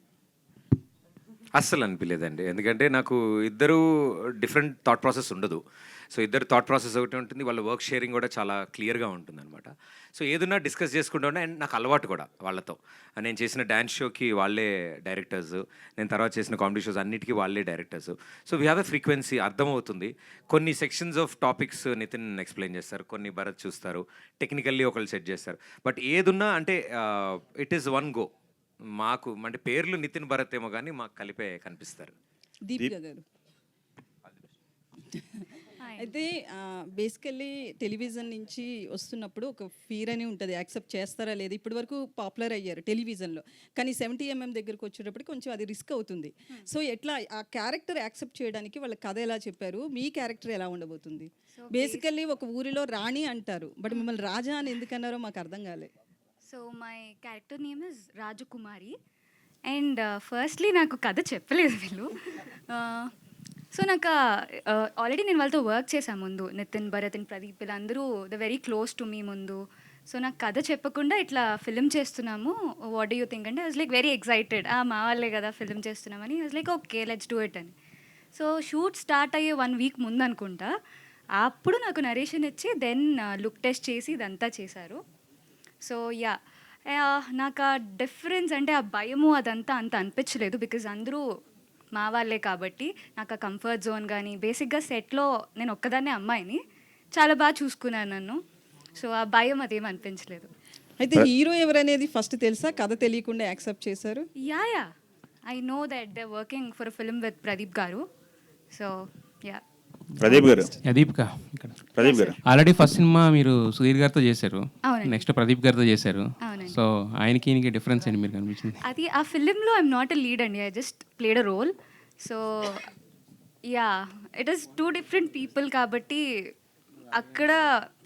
అస్సలు అనిపించలేదండి, ఎందుకంటే నాకు ఇద్దరు డిఫరెంట్ థాట్ ప్రాసెస్ ఉండదు. సో ఇద్దరు థాట్ ప్రాసెస్ ఒకటి ఉంటుంది, వాళ్ళ వర్క్ షేరింగ్ కూడా చాలా క్లియర్గా ఉంటుంది అనమాట. సో ఏదన్నా డిస్కస్ చేసుకుంటూ ఉండే, అండ్ నాకు అలవాటు కూడా వాళ్ళతో. నేను చేసిన డ్యాన్స్ షోకి వాళ్ళే డైరెక్టర్స్, నేను తర్వాత చేసిన కామెడీ షోస్ అన్నిటికీ వాళ్ళే directors. So we have a frequency, అర్థమవుతుంది. కొన్ని sections of topics Nitin explain చేస్తారు, కొన్ని భరత్ చూస్తారు, టెక్నికల్లీ ఒకళ్ళు సెట్ చేస్తారు. బట్ ఏదున్నా అంటే ఇట్ ఈస్ వన్ గో. మాకు అంటే పేర్లు నితిన్ భరత్ ఏమో కానీ మాకు కలిపే కనిపిస్తారు. దీపిక గారు అయితే బేసికల్లీ టెలివిజన్ నుంచి వస్తున్నప్పుడు ఒక ఫీర్ అని ఉంటుంది, యాక్సెప్ట్ చేస్తారా లేదు. ఇప్పటి వరకు పాపులర్ అయ్యారు టెలివిజన్లో, కానీ 70mm దగ్గరకు వచ్చేటప్పటికి కొంచెం అది రిస్క్ అవుతుంది. సో ఎట్లా ఆ క్యారెక్టర్ యాక్సెప్ట్ చేయడానికి వాళ్ళ కథ ఎలా చెప్పారు, మీ క్యారెక్టర్ ఎలా ఉండబోతుంది? బేసికల్లీ ఒక ఊరిలో రాణి అంటారు, బట్ మిమ్మల్ని రాజా అని ఎందుకన్నారో మాకు అర్థం కాలే. So my character name is Rajakumari. And firstly నాకు కథ చెప్పలేదు వీళ్ళు. సో నాకు ఆల్రెడీ నేను వాళ్ళతో వర్క్ చేశాను ముందు, నితిన్, భరత్ అండ్ ప్రదీప్ వీళ్ళందరూ the very close to me ముందు. సో నాకు కథ చెప్పకుండా ఇట్లా ఫిల్మ్ చేస్తున్నాము, వాట్ డూ యూ థింక్ అంటే I was like very excited. మా వాళ్ళే కదా ఫిల్మ్ చేస్తున్నామని. I was like okay let's do it అని. సో షూట్ స్టార్ట్ అయ్యే 1 week ముందు అనుకుంటా, అప్పుడు నాకు నరేషన్ ఇచ్చి దెన్ లుక్ టెస్ట్ చేసి ఇదంతా చేశారు. సో యా నాకు ఆ డిఫరెన్స్ అంటే ఆ భయము అదంతా అంత అనిపించలేదు, బికాజ్ అందరూ మా వాళ్ళే కాబట్టి. నాకు ఆ కంఫర్ట్ జోన్ కానీ బేసిక్గా సెట్లో నేను ఒక్కదాన్నే అమ్మాయిని, చాలా బాగా చూసుకున్నాను నన్ను. సో ఆ భయం అదేం అనిపించలేదు. అయితే హీరో ఎవరనేది ఫస్ట్ తెలుసా, కథ తెలియకుండా యాక్సెప్ట్ చేశారు? Yeah I know that they working for a film with Pradeep గారు. సో యా ప్రదీప్ గారు, దీపిక ఇక్కడ ప్రదీప్ గారు ఆల్రెడీ ఫస్ట్ సినిమా మీరు సుధీర్ గారితో చేశారు, అవునండి. నెక్స్ట్ ప్రదీప్ గారితో చేశారు. అవునండి. సో ఆయనకి డిఫరెన్స్ ఏంటి మీరు కనిపించింది? అది ఆ ఫిలింలో ఐఎమ్ నాట్ ఎ లీడ్ అండి, I just played a role. So yeah it is 2 different people కాబట్టి అక్కడ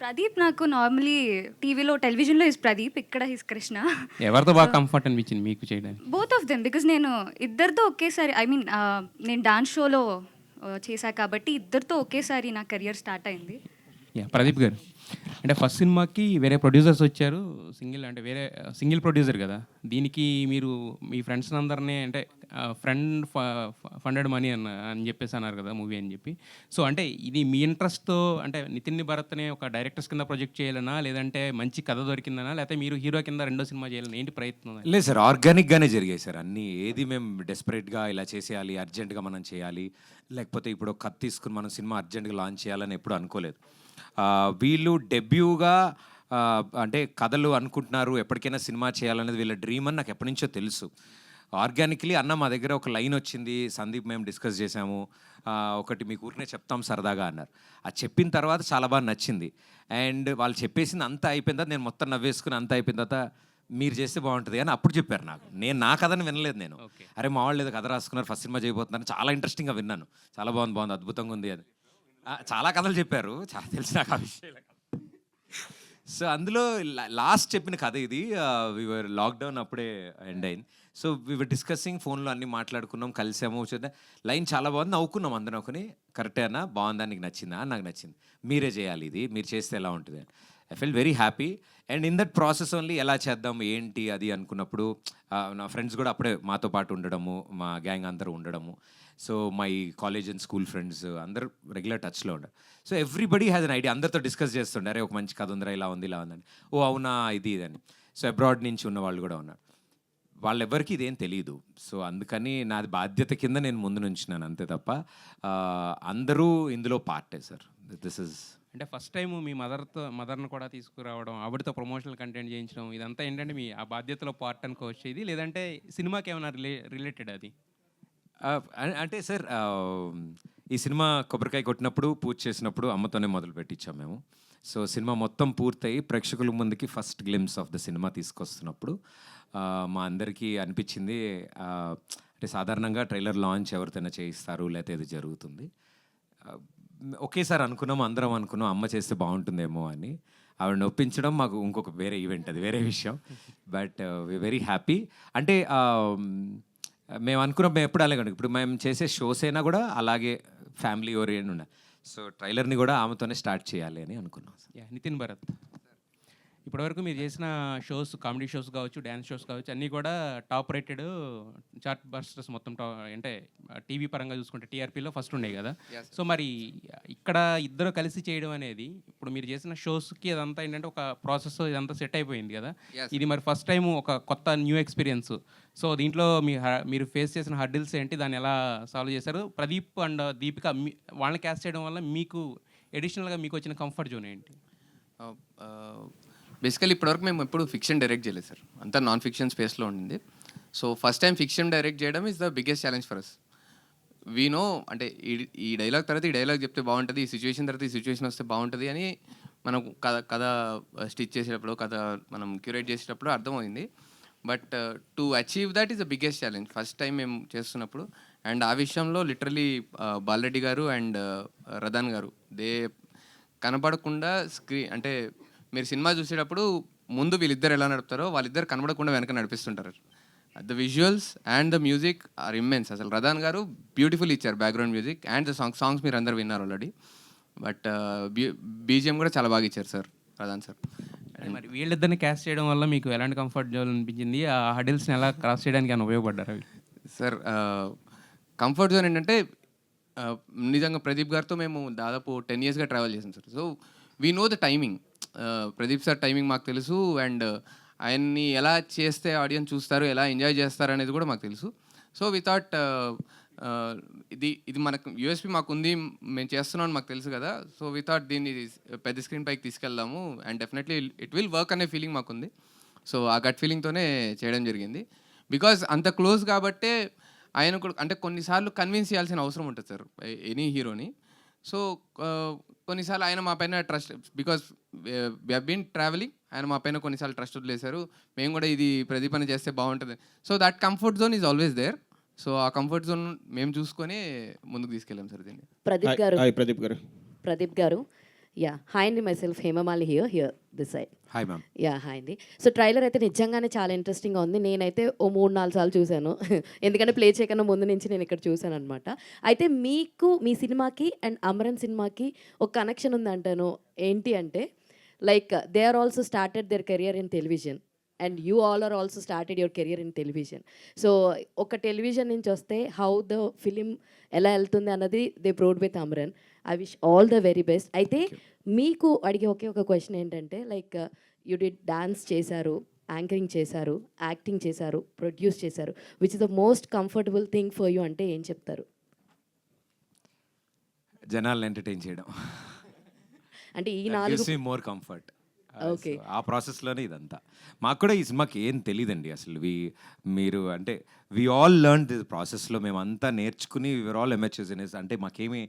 ప్రదీప్ నాకు నార్మలీ టీవీలో టెలివిజన్లో ఇస్ ప్రదీప్, ఇక్కడ హిస్ కృష్ణ. ఎవరితో బాగా కంఫర్ట్ అనిపించింది మీకు చేయడానికి? బోత్ ఆఫ్ దెమ్, బికాజ్ నేను ఇద్దరితో ఒకేసారి ఐ మీన్ నేను డాన్స్ షోలో చేశా కాబట్టి ఇద్దరితో ఒకేసారి నా కెరియర్ స్టార్ట్ అయింది. ప్రదీప్ గారు అంటే ఫస్ట్ సినిమాకి వేరే ప్రొడ్యూసర్స్ వచ్చారు, వేరే సింగిల్ ప్రొడ్యూసర్ కదా, దీనికి మీరు మీ ఫ్రెండ్స్ అందరినీ అంటే ఫండెడ్ మనీ అని చెప్పేసి అన్నారు కదా మూవీ అని చెప్పి. సో అంటే ఇది మీ ఇంట్రెస్ట్తో అంటే నితిన్ భరత్నే ఒక డైరెక్టర్స్ కింద ప్రొజెక్ట్ చేయాలనా, లేదంటే మంచి కథ దొరికిందనా, లేకపోతే మీరు హీరో కింద 2వ సినిమా చేయాలని ఏంటి ప్రయత్నం? లేదు సార్, ఆర్గానిక్గానే జరిగాయి సార్ అన్నీ. ఏది మేము డెస్పరేట్గా ఇలా చేసేయాలి, అర్జెంటుగా మనం చేయాలి, లేకపోతే ఇప్పుడు కథ తీసుకుని మనం సినిమా అర్జెంటుగా లాంచ్ చేయాలని ఎప్పుడు అనుకోలేదు. వీళ్ళు డెబ్యూగా అంటే కథలు అనుకుంటున్నారు, ఎప్పటికైనా సినిమా చేయాలనేది వీళ్ళ డ్రీమ్ అని నాకు ఎప్పటి నుంచో తెలుసు. ఆర్గానిక్లీ అన్న మా దగ్గర ఒక లైన్ వచ్చింది, సందీప్ మేము డిస్కస్ చేసాము, ఒకటి మీకు ఊరినే చెప్తాం సరదాగా అన్నారు. అది చెప్పిన తర్వాత చాలా బాగా నచ్చింది. అండ్ వాళ్ళు చెప్పేసింది అంతా అయిపోయిన తర్వాత నేను మొత్తం నవ్వేసుకుని అంతా అయిపోయిన తర్వాత మీరు చేస్తే బాగుంటుంది అని అప్పుడు చెప్పారు నాకు. నా కథని వినలేదు నేను. అరే మా వాళ్ళు ఏదో కథ రాసుకున్నారు, ఫస్ట్ సినిమా చేయబోతున్నారు, చాలా ఇంట్రెస్టింగ్గా విన్నాను, చాలా బాగుంది అద్భుతంగా ఉంది అని. చాలా కథలు చెప్పారు, చాలా తెలిసి నాకు ఆ విషయాలు. సో అందులో లాస్ట్ చెప్పిన కథ ఇది. వీవర్ లాక్డౌన్ అప్పుడే ఎండ్ అయింది. సో వీవర్ డిస్కసింగ్, ఫోన్లో అన్నీ మాట్లాడుకున్నాం, కలిసాము, చూద్దాం లైన్ చాలా బాగుంది, నవ్వుకున్నాం అందరం. ఒకని కరెక్టే అన్న, బాగుందా, నీకు నచ్చిందా? నాకు నచ్చింది, మీరే చేయాలి, ఇది మీరు చేస్తే ఎలా ఉంటుంది. I feel very happy. And in that process only ఎలా చేద్దాం ఏంటి అది అనుకున్నప్పుడు నా ఫ్రెండ్స్ కూడా అప్పుడే మాతో పాటు ఉండడము, మా గ్యాంగ్ అందరూ ఉండడము. So my college and school friends అందరూ రెగ్యులర్ టచ్లో ఉండరు. So everybody has an idea, అందరితో డిస్కస్ చేస్తుండే, ఒక మంచి కథ ఉందిరా, ఇలా ఉంది ఇలా ఉందని. ఓ అవునా ఇది అని. సో అబ్రాడ్ నుంచి ఉన్న వాళ్ళు కూడా ఉన్నారు, వాళ్ళెవ్వరికి ఇదేం తెలియదు. సో అందుకని నాది బాధ్యత కింద నేను ముందు నుంచినాను అంతే తప్ప అందరూ ఇందులో పార్టే సార్. దిస్ ఇస్ అంటే ఫస్ట్ టైం మీ మదర్ని కూడా తీసుకురావడం, ఆవిడతో ప్రమోషనల్ కంటెంట్ చేయించడం, ఇదంతా ఏంటంటే మీ ఆ బాధ్యతలో పార్ట్ అనుకోవచ్చు ఇది, లేదంటే సినిమాకి ఏమైనా రిలేటెడ్ అది? అంటే సార్ ఈ సినిమా కొబ్బరికాయ కొట్టినప్పుడు పూజ చేసినప్పుడు అమ్మతోనే మొదలు పెట్టించాం మేము. సో సినిమా మొత్తం పూర్తయి ప్రేక్షకుల ముందుకి first glimpse of the cinema తీసుకొస్తున్నప్పుడు మా అందరికీ అనిపించింది, అంటే సాధారణంగా ట్రైలర్ లాంచ్ ఎవరితోనే చేయిస్తారు లేకపోతే ఇది జరుగుతుంది. ఒకేసారి అనుకున్నాం, అందరం అనుకున్నాం అమ్మ చేస్తే బాగుంటుందేమో అని. ఆవిడని ఒప్పించడం మాకు ఇంకొక వేరే ఈవెంట్, అది వేరే విషయం. But we very happy. అంటే మేము అనుకున్నాం, మేము ఎప్పుడు అలాగే ఇప్పుడు మేము చేసే షోస్ అయినా కూడా అలాగే ఫ్యామిలీ ఓరియంట్ ఉండాలి. సో ట్రైలర్ని కూడా ఆమెతోనే స్టార్ట్ చేయాలి అని అనుకున్నాం. నితిన్ భరత్, ఇప్పటివరకు మీరు చేసిన షోస్, కామెడీ షోస్ కావచ్చు, డ్యాన్స్ షోస్ కావచ్చు, అన్నీ కూడా టాప్ రేటెడ్ చార్ట్ బస్టర్స్ మొత్తం అంటే టీవీ పరంగా చూసుకుంటే టీఆర్పీలో ఫస్ట్ ఉన్నాయి కదా. సో మరి ఇక్కడ ఇద్దరు కలిసి చేయడం అనేది, ఇప్పుడు మీరు చేసిన షోస్కి అదంతా ఏంటంటే ఒక ప్రాసెస్ ఇదంతా సెట్ అయిపోయింది కదా. ఇది మరి ఫస్ట్ టైం ఒక కొత్త న్యూ ఎక్స్పీరియన్స్. సో దీంట్లో మీరు ఫేస్ చేసిన హర్డిల్స్ ఏంటి, దాన్ని ఎలా సాల్వ్ చేశారు? ప్రదీప్ అండ్ దీపిక వాళ్ళని క్యాస్ట్ చేయడం వల్ల మీకు ఎడిషనల్గా మీకు వచ్చిన కంఫర్ట్ జోన్ ఏంటి? బేసికలీ ఇప్పటివరకు మేము ఎప్పుడు ఫిక్షన్ డైరెక్ట్ చేయలేదు సార్, అంతా నాన్ ఫిక్షన్ స్పేస్లో ఉండింది. So first time fiction direct చేయడం is the biggest challenge for us. We know అంటే ఈ డైలాగ్ తర్వాత ఈ డైలాగ్ చెప్తే బాగుంటుంది, ఈ సిచ్యువేషన్ తర్వాత ఈ సిచ్యువేషన్ వస్తే బాగుంటుంది అని మనం కథ స్టిచ్ చేసేటప్పుడు, కథ మనం క్యూరేట్ చేసేటప్పుడు అర్థమైంది. But to achieve that is the biggest challenge first time మేము చేస్తున్నప్పుడు. అండ్ ఆ విషయంలో లిటరలీ బాలరెడ్డి గారు అండ్ రదాన్ గారు దే కనపడకుండా అంటే మీరు సినిమా చూసేటప్పుడు ముందు వీళ్ళిద్దరు ఎలా నడుపుతారో వాళ్ళిద్దరు కనబడకుండా వెనక నడిపిస్తుంటారు. The visuals and the music are immense. అసలు రదాన్ గారు బ్యూటిఫుల్ ఇచ్చారు background music and the songs మీరు అందరు విన్నారు ఆల్రెడీ. బట్ బీజిఎం కూడా చాలా బాగా ఇచ్చారు సార్ రదాన్ సార్. మరి వీళ్ళిద్దరిని క్యాస్ట్ చేయడం వల్ల మీకు ఎలాంటి కంఫర్ట్ జోన్ అనిపించింది? ఆ హడిల్స్ని ఎలా క్రాస్ చేయడానికి అని ఉపయోగపడ్డారు అవి? సార్ కంఫర్ట్ జోన్ ఏంటంటే నిజంగా ప్రదీప్ గారితో మేము దాదాపు 10 yearsగా ట్రావెల్ చేసాం sir. So we know the timing. Pradeep sir timing మాకు తెలుసు. అండ్ ఆయన్ని ఎలా చేస్తే ఆడియన్స్ చూస్తారు, ఎలా ఎంజాయ్ చేస్తారు అనేది కూడా మాకు తెలుసు. సో వి థాట్ ఇది మనకు యూఎస్పీ మాకు ఉంది, మేము చేస్తున్నాం మాకు తెలుసు కదా. సో వి థాట్ దీన్ని పెద్ద స్క్రీన్ పైకి తీసుకెళ్దాము and definitely it will work అనే ఫీలింగ్ మాకుంది. సో ఆ గట్ ఫీలింగ్తోనే చేయడం జరిగింది. బికాజ్ అంత క్లోజ్ కాబట్టే ఆయన కూడా అంటే కొన్నిసార్లు కన్విన్స్ చేయాల్సిన అవసరం ఉంటుంది సార్ ఎనీ హీరోని. సో కొన్నిసార్లు ఆయన మా పైన trust, because we have been travelling, ఆయన మా పైన కొన్నిసార్లు ట్రస్ట్ వదిలేశారు. మేము కూడా ఇది ప్రదీప్ అని చేస్తే బాగుంటుంది. So that comfort zone is always there. So ఆ కంఫర్ట్ జోన్ మేము చూసుకొని ముందుకు తీసుకెళ్ళాం సార్ దీన్ని. ప్రదీప్ గారు యా హాయ్ అండి, myself Hemamali here this side. Hi ma'am. Yeah hi అండి. సో ట్రైలర్ అయితే నిజంగానే చాలా ఇంట్రెస్టింగ్గా ఉంది. నేనైతే ఓ 3-4 సార్లు చూశాను, ఎందుకంటే ప్లే చేయకన్నా ముందు నుంచి నేను ఇక్కడ చూశాను అనమాట. అయితే మీకు మీ సినిమాకి అండ్ అమరన్ సినిమాకి ఒక కనెక్షన్ ఉందంటాను. ఏంటి అంటే like they are also started their career in television and you all are also started your career in television. So ఒక టెలివిజన్ నుంచి వస్తే హౌ ద ఫిలిం ఎలా వెళ్తుంది అన్నది they proud with Amaran. I wish all the very best. అయితే మీకు అడిగే ఒకే ఒక క్వశ్చన్ ఏంటంటే లైక్ యూ డిడ్ డాన్స్ చేశారు, యాంకరింగ్ చేశారు, యాక్టింగ్ చేశారు, ప్రొడ్యూస్ చేశారు. Which is the most comfortable thing for you అంటే ఏం చెప్తారు? జనాలను ఎంటర్టైన్ చేయడం. అంటే ఈ 4 మోర్ కంఫర్ట్. ఓకే, ఆ ప్రాసెస్లోనే ఇదంతా. మాకు కూడా ఈ సినిమాకి ఏం తెలియదండి అసలు. మీరు అంటే వి ఆల్ లెర్న్ దిస్ ప్రాసెస్లో. మేము అంతా నేర్చుకుని విఆర్ ఆల్ ఎమర్చర్స్ ఇన్ అంటే మాకేమీ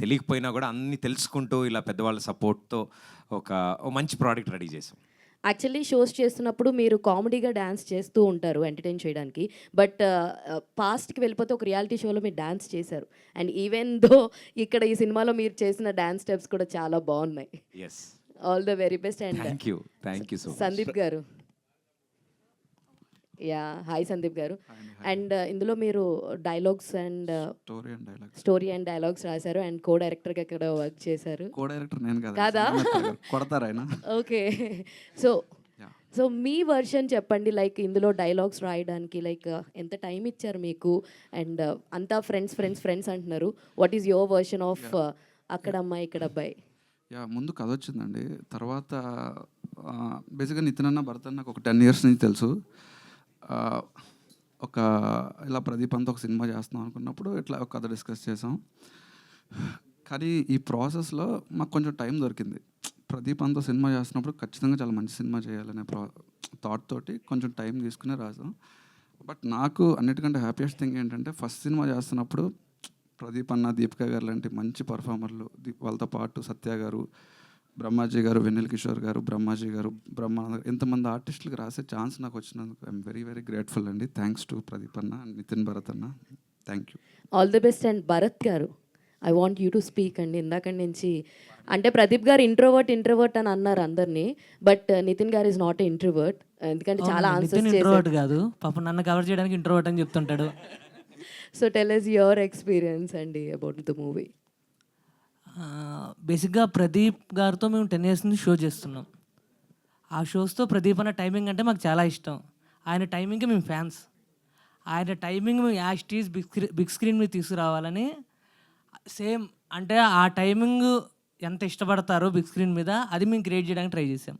తెలియకపోయినా కూడా అన్నీ తెలుసుకుంటూ ఇలా పెద్దవాళ్ళ సపోర్ట్తో ఒక మంచి ప్రోడక్ట్ రెడీ చేసాం. యాక్చువల్లీ షోస్ చేస్తున్నప్పుడు మీరు కామెడీగా డ్యాన్స్ చేస్తూ ఉంటారు ఎంటర్టైన్ చేయడానికి. బట్ పాస్ట్కి వెళ్ళిపోతే ఒక రియాలిటీ షోలో మీరు డ్యాన్స్ చేశారు. అండ్ ఈవెన్ దో ఇక్కడ ఈ సినిమాలో మీరు చేసిన డ్యాన్స్ స్టెప్స్ కూడా చాలా బాగున్నాయి. Yes, all the very best. And thank you so much. Sandeep garu, yeah hi Sandeep garu. And ఇందులో మీరు dialogues and story and dialogues రాశారు అండ్ కో డైరెక్టర్గా ఇక్కడ వర్క్ చేశారు. కో డైరెక్టర్ నేను కాదా? కొడతారు ఆయన. ఓకే, సో మీ వర్షన్ చెప్పండి. లైక్ ఇందులో డైలాగ్స్ రాయడానికి లైక్ ఎంత టైం ఇచ్చారు మీకు? అండ్ అంతా ఫ్రెండ్స్ అంటున్నారు. What is your version of అక్కడ అమ్మాయి ఇక్కడ అబ్బాయి? ముందు కథ వచ్చిందండి. తర్వాత బేసిక్గా నితిన్ అన్న భరత్ నాకు ఒక 10 years నుంచి తెలుసు. ఇలా ప్రదీప్ అంతా ఒక సినిమా చేస్తున్నాం అనుకున్నప్పుడు ఇట్లా ఒక కథ డిస్కస్ చేసాం. కానీ ఈ ప్రాసెస్లో మాకు కొంచెం టైం దొరికింది. ప్రదీప్ అంతా సినిమా చేస్తున్నప్పుడు ఖచ్చితంగా చాలా మంచి సినిమా చేయాలనే థాట్ తోటి కొంచెం టైం తీసుకునే రాసాం. బట్ నాకు అన్నిటికంటే హ్యాపీయెస్ట్ థింగ్ ఏంటంటే ఫస్ట్ సినిమా చేస్తున్నప్పుడు ప్రదీప్ అన్న, దీపిక గారు లాంటి మంచి పర్ఫార్మర్లు, వాళ్ళతో పాటు సత్య గారు, బ్రహ్మాజీ గారు, వెన్నెల కిషోర్ గారు, బ్రహ్మాజీ గారు, బ్రహ్మానంద గారు, ఇంతమంది ఆర్టిస్టులకు రాసే ఛాన్స్ నాకు వచ్చినందుకు ఐఎమ్ వెరీ వెరీ గ్రేట్ఫుల్ అండి. థ్యాంక్స్ టు ప్రదీప్ అన్న, నితిన్ భరత్ అన్న, thank you. All the best. And Bharat గారు, I want you to speak అండి. ఇందాక నుంచి అంటే ప్రదీప్ గారు ఇంట్రోవర్ట్ అని అన్నారు అందరినీ, బట్ నితిన్ గారు ఇస్ నాట్ ఇంట్రోవర్ట్. ఎందుకంటే చాలా ఆన్సర్స్ ఇంట్రోవర్ట్ కాదు, పాప నన్ను కవర్ చేయడానికి ఇంట్రోవర్ట్ అని చెప్తుంటాడు. So tell us your experience అండి అబౌట్ ద మూవీ. బేసిక్గా ప్రదీప్ గారితో మేము 10 years నుంచి షో చేస్తున్నాం. ఆ షోస్తో ప్రదీప్ అన్న టైమింగ్ అంటే మాకు చాలా ఇష్టం. ఆయన టైమింగ్కి మేము ఫ్యాన్స్. ఆయన టైమింగ్ మేము యాస్టీస్ బిగ్ స్క్రీన్ మీద తీసుకురావాలని సేమ్ అంటే ఆ టైమింగ్ ఎంత ఇష్టపడతారో బిగ్ స్క్రీన్ మీద అది మేము క్రియేట్ చేయడానికి ట్రై చేసాం.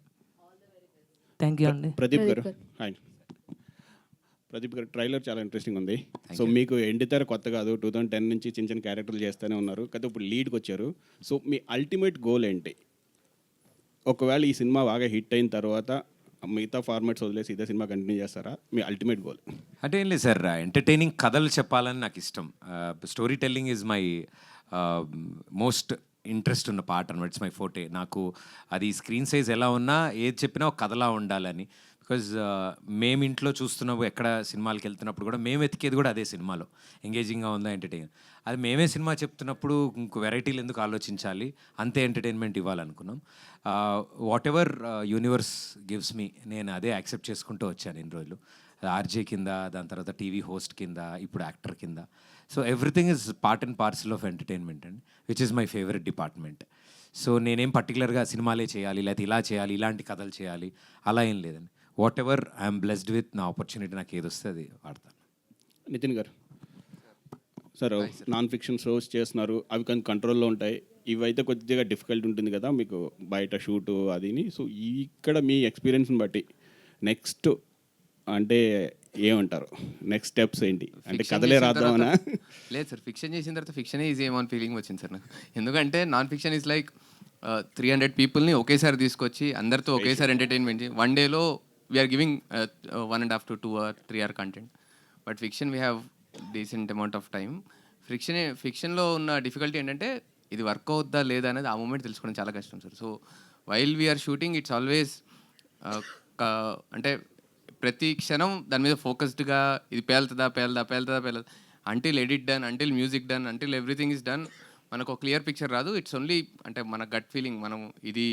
థ్యాంక్ యూ అండి. ప్రదీప్ గారు హాయ్. ప్రదీప్ గారు ట్రైలర్ చాలా ఇంట్రెస్టింగ్ ఉంది. సో మీకు ఎండితెర కొత్త కాదు, 2010 నుంచి చిన్న చిన్న క్యారెక్టర్లు చేస్తూనే ఉన్నారు కదా, ఇప్పుడు లీడ్కి వచ్చారు. సో మీ అల్టిమేట్ గోల్ ఏంటి? ఒకవేళ ఈ సినిమా బాగా హిట్ అయిన తర్వాత మిగతా ఫార్మాట్స్ వదిలేసి ఇదే సినిమా కంటిన్యూ చేస్తారా? మీ అల్టిమేట్ గోల్ అంటే ఏం లేదు సార్, ఎంటర్టైనింగ్ కథలు చెప్పాలని నాకు ఇష్టం. Story telling is my most interest ఉన్న పార్ట్ అనమాట. It's my forte. నాకు అది స్క్రీన్ సైజ్ ఎలా ఉన్నా ఏది చెప్పినా ఒక కథలా ఉండాలని. బికాజ్ మేము ఇంట్లో చూస్తున్నప్పుడు ఎక్కడ సినిమాలకు వెళ్తున్నప్పుడు కూడా మేము వెతికేది కూడా అదే సినిమాలో ఎంగేజింగ్గా ఉందా, ఎంటర్టైన్. అది మేమే సినిమా చెప్తున్నప్పుడు ఇంకో వెరైటీలు ఎందుకు ఆలోచించాలి, అంతే ఎంటర్టైన్మెంట్ ఇవ్వాలనుకున్నాం. Whatever universe gives me, నేను అదే యాక్సెప్ట్ చేసుకుంటూ వచ్చాను ఇన్ని రోజులు. ఆర్జే కింద, దాని తర్వాత టీవీ హోస్ట్ కింద, ఇప్పుడు యాక్టర్ కింద. So everything is part and parcel of entertainment and which is my favourite department. So నేనేం పర్టికులర్గా సినిమాలే చేయాలి, లేకపోతే ఇలా చేయాలి, ఇలాంటి కథలు చేయాలి, అలా ఏం లేదండి. What ever I'm blessed with, నా ఆపర్చునిటీ నాకు ఏది వస్తే అది వాడతాను. నితిన్ గారు సార్, నాన్ ఫిక్షన్ షోస్ చేస్తున్నారు, అవి కొంచెం కంట్రోల్లో ఉంటాయి. ఇవైతే కొద్దిగా డిఫికల్ట్ ఉంటుంది కదా మీకు బయట షూటు అదిని. సో ఇక్కడ మీ ఎక్స్పీరియన్స్ని బట్టి నెక్స్ట్ అంటే ఏమంటారు, నెక్స్ట్ స్టెప్స్ ఏంటి? అంటే కథలే రాద్దామనా? లేదు సార్, ఫిక్షన్ చేసిన తర్వాత ఫిక్షనే ఈజీ ఏమో అని ఫీలింగ్ వచ్చింది సార్ నాకు. ఎందుకంటే నాన్ ఫిక్షన్ ఈజ్ లైక్ 300 పీపుల్ని ఒకేసారి తీసుకొచ్చి అందరితో ఒకేసారి ఎంటర్టైన్మెంట్ చేసి 1 dayలో we are giving 1.5 to 2 or 3 hour content. But fiction we have decent amount of time. ఫిక్షన్లో ఉన్న డిఫికల్టీ ఏంటంటే ఇది వర్క్ అవుద్దా లేదా అనేది ఆ మూమెంట్ తెలుసుకోవడం చాలా కష్టం సార్. So while we are shooting it's always అంటే ప్రతి క్షణం దాని మీద ఫోకస్డ్గా ఇది పేలుతుందా until edit done, until music done, until everything is done మనకు ఒక క్లియర్ పిక్చర్ రాదు. ఇట్స్ ఓన్లీ అంటే మన గట్ ఫీలింగ్, మనం ఇది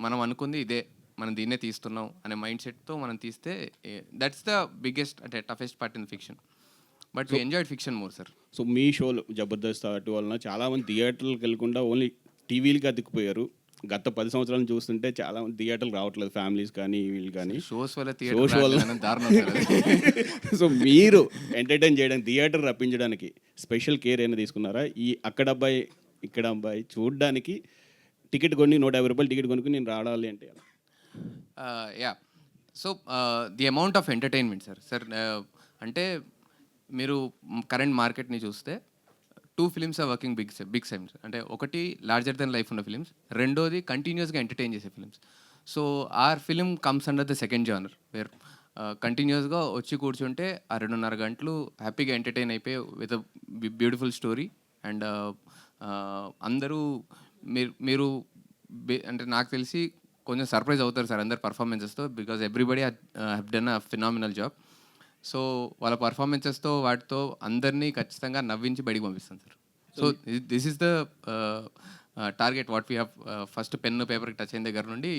మనం అనుకుంది ఇదే, మనం దీన్నే తీస్తున్నాం అనే మైండ్ సెట్తో మనం తీస్తే దట్స్ ద బిగ్గెస్ట్ అంటే toughest part in fiction. But we enjoyed fiction more sir. So మీ షోలు జబర్దస్త్ అటు వలన చాలామంది థియేటర్లకు వెళ్ళకుండా ఓన్లీ టీవీలుగా అతికిపోయారు. గత 10 సంవత్సరాలు చూస్తుంటే చాలా మంది థియేటర్లు రావట్లేదు, ఫ్యామిలీస్ కానీ వీళ్ళు కానీ. షోస్ వల్ల సో మీరు ఎంటర్టైన్ చేయడానికి, థియేటర్ రప్పించడానికి స్పెషల్ కేర్ ఏమైనా తీసుకున్నారా? ఈ అక్కడ అబ్బాయి ఇక్కడ అబ్బాయి చూడడానికి టికెట్ కొని 150 రూపాయలు టికెట్ కొనుక్కుని నేను రావాలి అంటే yeah. So the amount of entertainment sir అంటే మీరు కరెంట్ మార్కెట్ని చూస్తే 2 films are working big times. అంటే ఒకటి లార్జర్ దెన్ లైఫ్ ఉన్న ఫిలిమ్స్, రెండోది కంటిన్యూస్గా ఎంటర్టైన్ చేసే films. So our film comes under the second genre where కంటిన్యూస్గా వచ్చి కూర్చుంటే ఆ 2.5 గంటలు హ్యాపీగా ఎంటర్టైన్ అయిపోయి విత్ బ్యూటిఫుల్ స్టోరీ. అండ్ అందరూ మీరు అంటే నాకు తెలిసి కొంచెం సర్ప్రైజ్ అవుతారు సార్ అందరు పర్ఫార్మెన్సెస్తో, because everybody have done a phenomenal job. So వాళ్ళ పర్ఫార్మెన్సెస్తో వాటితో అందరినీ ఖచ్చితంగా నవ్వించి బయటికి పంపిస్తాను sir. So this is the target what we have. First pen పేపర్కి టచ్ అయిన దగ్గర నుండి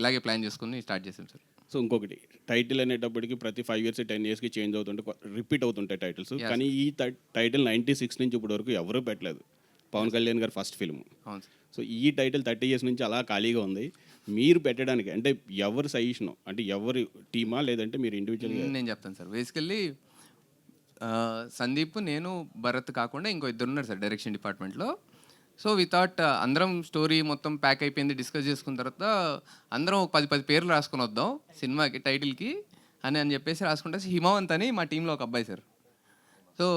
ఇలాగే ప్లాన్ చేసుకుని స్టార్ట్ చేసాం సార్. సో ఇంకొకటి, టైటిల్ అనేటప్పటికి ప్రతి 5 years 10 yearsకి చేంజ్ అవుతుంటే రిపీట్ అవుతుంటాయి టైటిల్స్. కానీ ఈ టైటిల్ 96 నుంచి ఇప్పటి వరకు ఎవరూ పెట్టలేదు. పవన్ కళ్యాణ్ గారు ఫస్ట్ ఫిల్మ్. అవును సార్. సో ఈ టైటిల్ 30 years నుంచి అలా ఖాళీగా ఉంది. మీరు పెట్టడానికి అంటే ఎవరు సజెషను, అంటే ఎవరి టీమా లేదంటే మీరు ఇండివిజువల్గా? నేను చెప్తాను సార్. బేసికల్లీ సందీప్, నేను, భరత్ కాకుండా ఇంకో 2 ఉన్నారు సార్ డైరెక్షన్ డిపార్ట్మెంట్లో. సో వి థాట్ అందరం స్టోరీ మొత్తం ప్యాక్ అయిపోయింది, డిస్కస్ చేసుకున్న తర్వాత అందరం 10 పేర్లు రాసుకొని వద్దాం సినిమాకి టైటిల్కి అని చెప్పేసి రాసుకుంటే హిమవంత్ అని మా టీంలో ఒక అబ్బాయి సార్. సో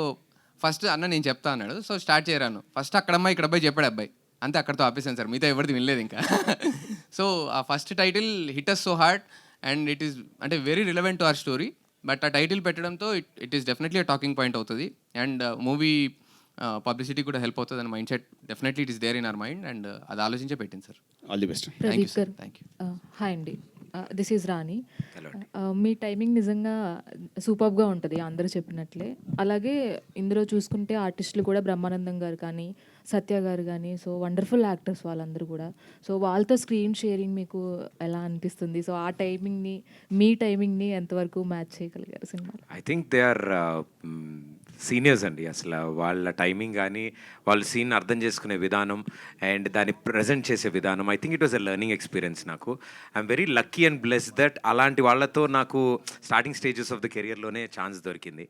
ఫస్ట్ అన్న నేను చెప్తా అన్నాడు. So start చేయరాను. ఫస్ట్ అక్కడ అమ్మాయి ఇక్కడ అబ్బాయి చెప్పాడు అబ్బాయి. అంతే, అక్కడితో ఆపేసాను సార్. మిగతా ఎవరిది వినలేదు ఇంకా. సో ఆ first title hit us so hard and it is అంటే very relevant to our story. But ఆ టైటిల్ పెట్టడంతో it is definitely talking point అవుతుంది అండ్ మూవీ పబ్లిసిటీ కూడా హెల్ప్ అవుతుంది అని mind set definitely it is there in our mind and అది ఆలోచించే పెట్టింది sir. All the best. Thank you sir. Thank you. Hi అండి, దిస్ ఈజ్ రాణి. మీ timing నిజంగా సూపర్గా ఉంటుంది అందరూ చెప్పినట్లే. అలాగే ఇందులో చూసుకుంటే ఆర్టిస్టులు కూడా బ్రహ్మానందం గారు కానీ సత్య గారు కానీ సో వండర్ఫుల్ యాక్టర్స్ వాళ్ళందరూ కూడా. సో వాళ్ళతో స్క్రీన్ షేరింగ్ మీకు ఎలా అనిపిస్తుంది? సో ఆ టైమింగ్ని మీ టైమింగ్ని ఎంతవరకు మ్యాచ్ చేయగలిగారు సినిమాలో? I think they are seniors అండి. అసలు వాళ్ళ టైమింగ్ కానీ వాళ్ళు సీన్ అర్థం చేసుకునే విధానం అండ్ దాన్ని ప్రజెంట్ చేసే విధానం, I think it was a learning experience. నాకు I'm very lucky and bless that అలాంటి వాళ్ళతో నాకు స్టార్టింగ్ స్టేజెస్ ఆఫ్ ద కెరియర్లోనే ఛాన్స్ దొరికింది.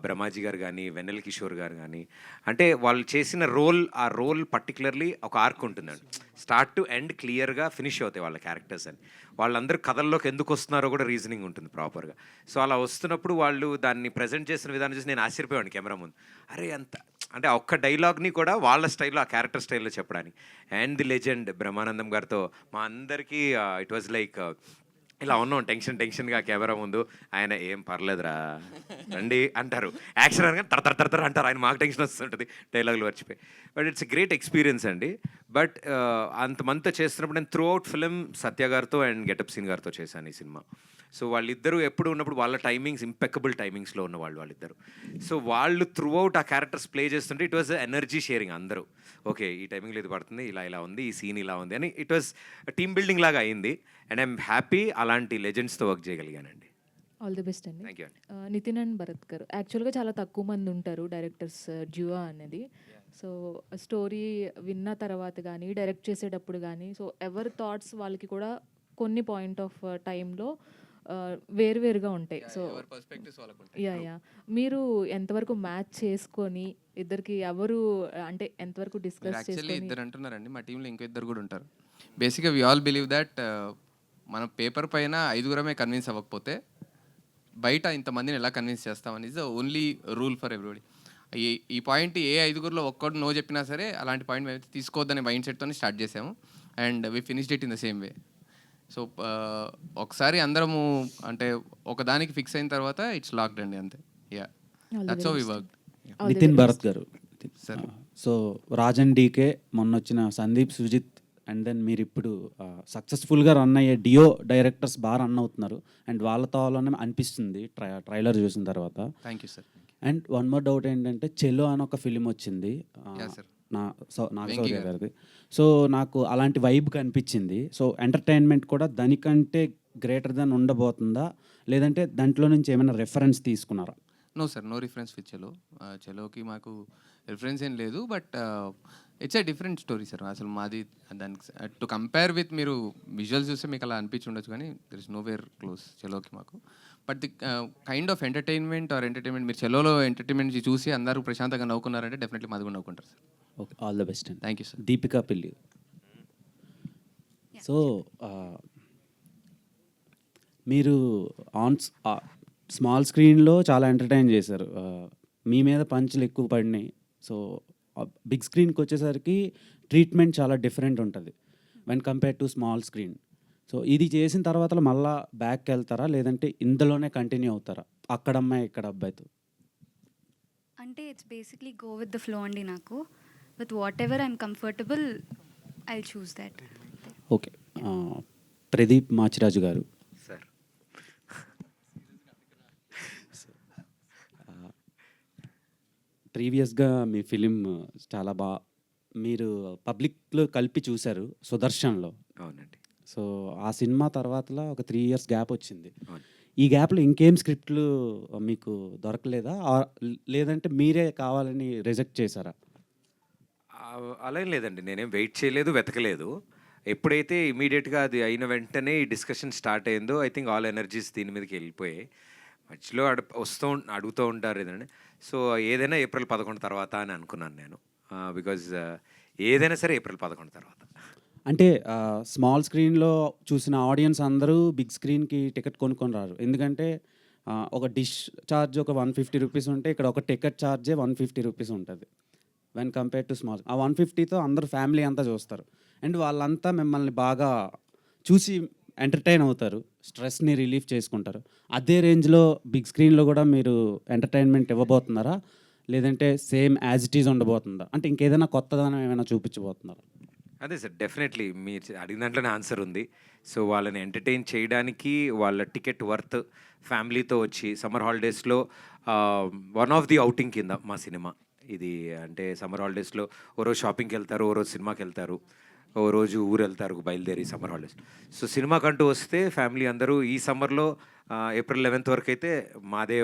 బ్రహ్మాజీ గారు కానీ వెన్నెల కిషోర్ గారు కానీ, అంటే వాళ్ళు చేసిన రోల్, ఆ రోల్ పర్టికులర్లీ ఒక ఆర్క్ ఉంటుందండి. స్టార్ట్ టు ఎండ్ క్లియర్గా ఫినిష్ అవుతాయి వాళ్ళ క్యారెక్టర్స్ అని. వాళ్ళందరూ కథల్లోకి ఎందుకు వస్తున్నారో కూడా రీజనింగ్ ఉంటుంది ప్రాపర్గా. సో అలా వస్తున్నప్పుడు వాళ్ళు దాన్ని ప్రజెంట్ చేసిన విధానం చూసి నేను ఆశ్చర్యపోయాను కెమెరా ముందు. అరే అంత అంటే ఆ ఒక్క డైలాగ్ని కూడా వాళ్ళ స్టైల్లో, ఆ క్యారెక్టర్ స్టైల్లో చెప్పడానికి. అండ్ ది లెజెండ్ బ్రహ్మానందం గారితో మా అందరికీ ఇట్ వాజ్ లైక్ ఇలా ఉన్నాం టెన్షన్గా కెమెరా ముందు. ఆయన ఏం పర్లేదురా రండి అంటారు, యాక్షన్ అనగా తరతర అంటారు. ఆయన మాకు టెన్షన్ వస్తుంటుంది డైలాగులు మర్చిపోయి. But it's a great experience అండి. బట్ అంతమంతా చేస్తున్నప్పుడు నేను త్రూ అవుట్ ఫిలిం సత్య గారితో అండ్ గెటప్ సీన్ గారితో చేశాను ఈ సినిమా. సో వాళ్ళిద్దరూ ఎప్పుడు ఉన్నప్పుడు వాళ్ళ టైమింగ్స్ ఇంపెక్కబుల్ టైమింగ్స్లో ఉన్న వాళ్ళిద్దరు. సో వాళ్ళు త్రూ అవుట్ ఆ క్యారెక్టర్స్ ప్లే చేస్తుంటే ఇట్ వాజ్ ఎనర్జీ షేరింగ్. అందరూ ఓకే ఈ టైమింగ్లో ఇది పడుతుంది, ఇలా ఉంది, ఈ సీన్ ఇలా ఉంది అని ఇట్ వాజ్ టీమ్ బిల్డింగ్ లాగా అయింది. అండ్ ఐఎమ్ హ్యాపీ అలాంటి లెజెండ్స్తో వర్క్ చేయగలిగానండి. ఆల్ ది బెస్ట్ అండి. థ్యాంక్ యూ అండి. నితిన్ అండ్ భరత్ గారు యాక్చువల్గా చాలా తక్కువ మంది ఉంటారు డైరెక్టర్స్ డ్యూయో అనేది. సో స్టోరీ విన్న తర్వాత కానీ డైరెక్ట్ చేసేటప్పుడు కానీ సో ఎవరి థాట్స్ వాళ్ళకి కూడా కొన్ని పాయింట్ ఆఫ్ టైంలో వేరువేరుగా ఉంటాయి. సో యా మీరు ఎంతవరకు మ్యాచ్ చేసుకొని ఇద్దరికి ఎవరు అంటే ఎంతవరకు డిస్కస్ యాక్చువల్లీ చేసుకొని? ఇద్దరు అంటున్నారండి, మా టీంలో ఇంకో ఇద్దరు కూడా ఉంటారు. బేసిక్గా వి ఆల్ బిలీవ్ దట్ మన పేపర్ పైన 5గురమే కన్విన్స్ అవ్వకపోతే బయట ఇంతమందిని ఎలా కన్విన్స్ చేస్తామని is the only rule for everybody. ఈ పాయింట్ ఏ 5గురిలో ఒక్కడు నో చెప్పినా సరే అలాంటి పాయింట్ మేము తీసుకోవద్దనే మైండ్ సెట్తో స్టార్ట్ చేసాము and we finished it in the same way. So ఒకసారి అందరము అంటే ఒకదానికి ఫిక్స్ అయిన తర్వాత ఇట్స్ లాక్డ్ అండి, అంతే. Yeah that's how we work. Nitin Bharat garu sir, so Rajan DK మొన్న వచ్చిన సందీప్ సుజిత్ అండ్ దెన్ మీరు ఇప్పుడు సక్సెస్ఫుల్గా రన్ అయ్యే డియో డైరెక్టర్స్ బాగా రన్ అవుతున్నారు అండ్ వాళ్ళతో అనిపిస్తుంది ట్రైలర్ చూసిన తర్వాత. Thank you sir. And one more doubt ఏంటంటే చెలో అని ఒక ఫిలిం వచ్చింది నాగశౌర్య గారిది. సో నాకు అలాంటి వైబ్ కనిపించింది. సో ఎంటర్టైన్మెంట్ కూడా దానికంటే గ్రేటర్ దెన్ ఉండబోతుందా, లేదంటే దాంట్లో నుంచి ఏమైనా రెఫరెన్స్ తీసుకున్నారా? No sir, no reference with Chalo. చెలోకి మాకు రిఫరెన్స్ ఏం లేదు. But it's a different story sir. అసలు మాది దానికి టు కంపేర్ విత్ మీరు విజువల్స్ చూస్తే మీకు అలా అనిపించి ఉండొచ్చు, కానీ there is nowhere close చెలోకి మాకు. But the kind of entertainment మీరు చెలోలో ఎంటర్టైన్మెంట్ చూసి అందరూ ప్రశాంతంగా నవ్వుకున్నారంటే డెఫినెట్లీ మాది కూడా నవ్వుకుంటారు sir. Okay, all the best అండి. Thank you sir. Deepika Pilli. So మీరు స్మాల్ స్క్రీన్లో చాలా ఎంటర్టైన్ చేశారు, మీ మీద పంచులు ఎక్కువ పడినాయి. సో బిగ్ స్క్రీన్కి వచ్చేసరికి ట్రీట్మెంట్ చాలా డిఫరెంట్ ఉంటుంది when compare to small screen. So ఇది చేసిన తర్వాత మళ్ళీ బ్యాక్కి వెళ్తారా, లేదంటే ఇందులోనే కంటిన్యూ అవుతారా అక్కడ అమ్మాయి ఇక్కడ అబ్బాయితో? అంటే it's basically go with the flow అండి. నాకు with what ever I'm comfortable I choose that. Okay, Pradeep Machiraju గారు. సార్ ప్రీవియస్గా మీ ఫిలిం చాలా మీరు పబ్లిక్లో కలిపి చూశారు సుదర్శన్లో. అవునండి. సో ఆ సినిమా తర్వాతలో ఒక 3 years గ్యాప్ వచ్చింది. ఈ గ్యాప్లో ఇంకేం స్క్రిప్ట్లు మీకు దొరకలేదా, లేదంటే మీరే కావాలని రిజెక్ట్ చేశారా? అలా ఏం లేదండి, నేనేం వెయిట్ చేయలేదు, వెతకలేదు. ఎప్పుడైతే ఇమీడియట్గా అది అయిన వెంటనే ఈ డిస్కషన్ స్టార్ట్ అయిందో ఐ థింక్ ఆల్ ఎనర్జీస్ దీని మీదకి వెళ్ళిపోయాయి. మధ్యలో అడుగుతూ ఉంటారు ఏదంటే. సో ఏదైనా ఏప్రిల్ 11 తర్వాత అని అనుకున్నాను నేను, బికాజ్ ఏదైనా సరే ఏప్రిల్ 11 తర్వాత. అంటే స్మాల్ స్క్రీన్లో చూసిన ఆడియన్స్ అందరూ బిగ్ స్క్రీన్కి టికెట్ కొనుక్కొని రారు, ఎందుకంటే ఒక డిష్ ఛార్జ్ ఒక 150 రూపీస్ ఉంటే ఇక్కడ ఒక టికెట్ ఛార్జే 150 రూపీస్ ఉంటుంది వెన్ కంపేర్ టు స్మాల్. ఆ 150తో అందరూ ఫ్యామిలీ అంతా చూస్తారు అండ్ వాళ్ళంతా మిమ్మల్ని బాగా చూసి ఎంటర్టైన్ అవుతారు, స్ట్రెస్ని రిలీఫ్ చేసుకుంటారు. అదే రేంజ్లో బిగ్ స్క్రీన్లో కూడా మీరు ఎంటర్టైన్మెంట్ ఇవ్వబోతున్నారా, లేదంటే సేమ్ యాజ్ ఇట్ ఈజ్ ఉండబోతుందా, అంటే ఇంకేదైనా కొత్తదనం ఏమైనా చూపించబోతున్నారా? అదే సార్, డెఫినెట్లీ మీరు అడిగిన దాంట్లోనే ఆన్సర్ ఉంది. సో వాళ్ళని ఎంటర్టైన్ చేయడానికి వాళ్ళ టికెట్ వర్త్ ఫ్యామిలీతో వచ్చి సమ్మర్ హాలిడేస్లో వన్ ఆఫ్ ది అవుటింగ్ కింద మా సినిమా ఇది. అంటే సమ్మర్ హాలిడేస్లో ఓ రోజు షాపింగ్కి వెళ్తారు, ఓ రోజు సినిమాకి వెళ్తారు, ఓ రోజు ఊరు వెళ్తారు బయలుదేరి సమ్మర్ హాలిడేస్. సో సినిమాకంటూ వస్తే ఫ్యామిలీ అందరూ ఈ సమ్మర్లో ఏప్రిల్ 11th వరకు అయితే మాదే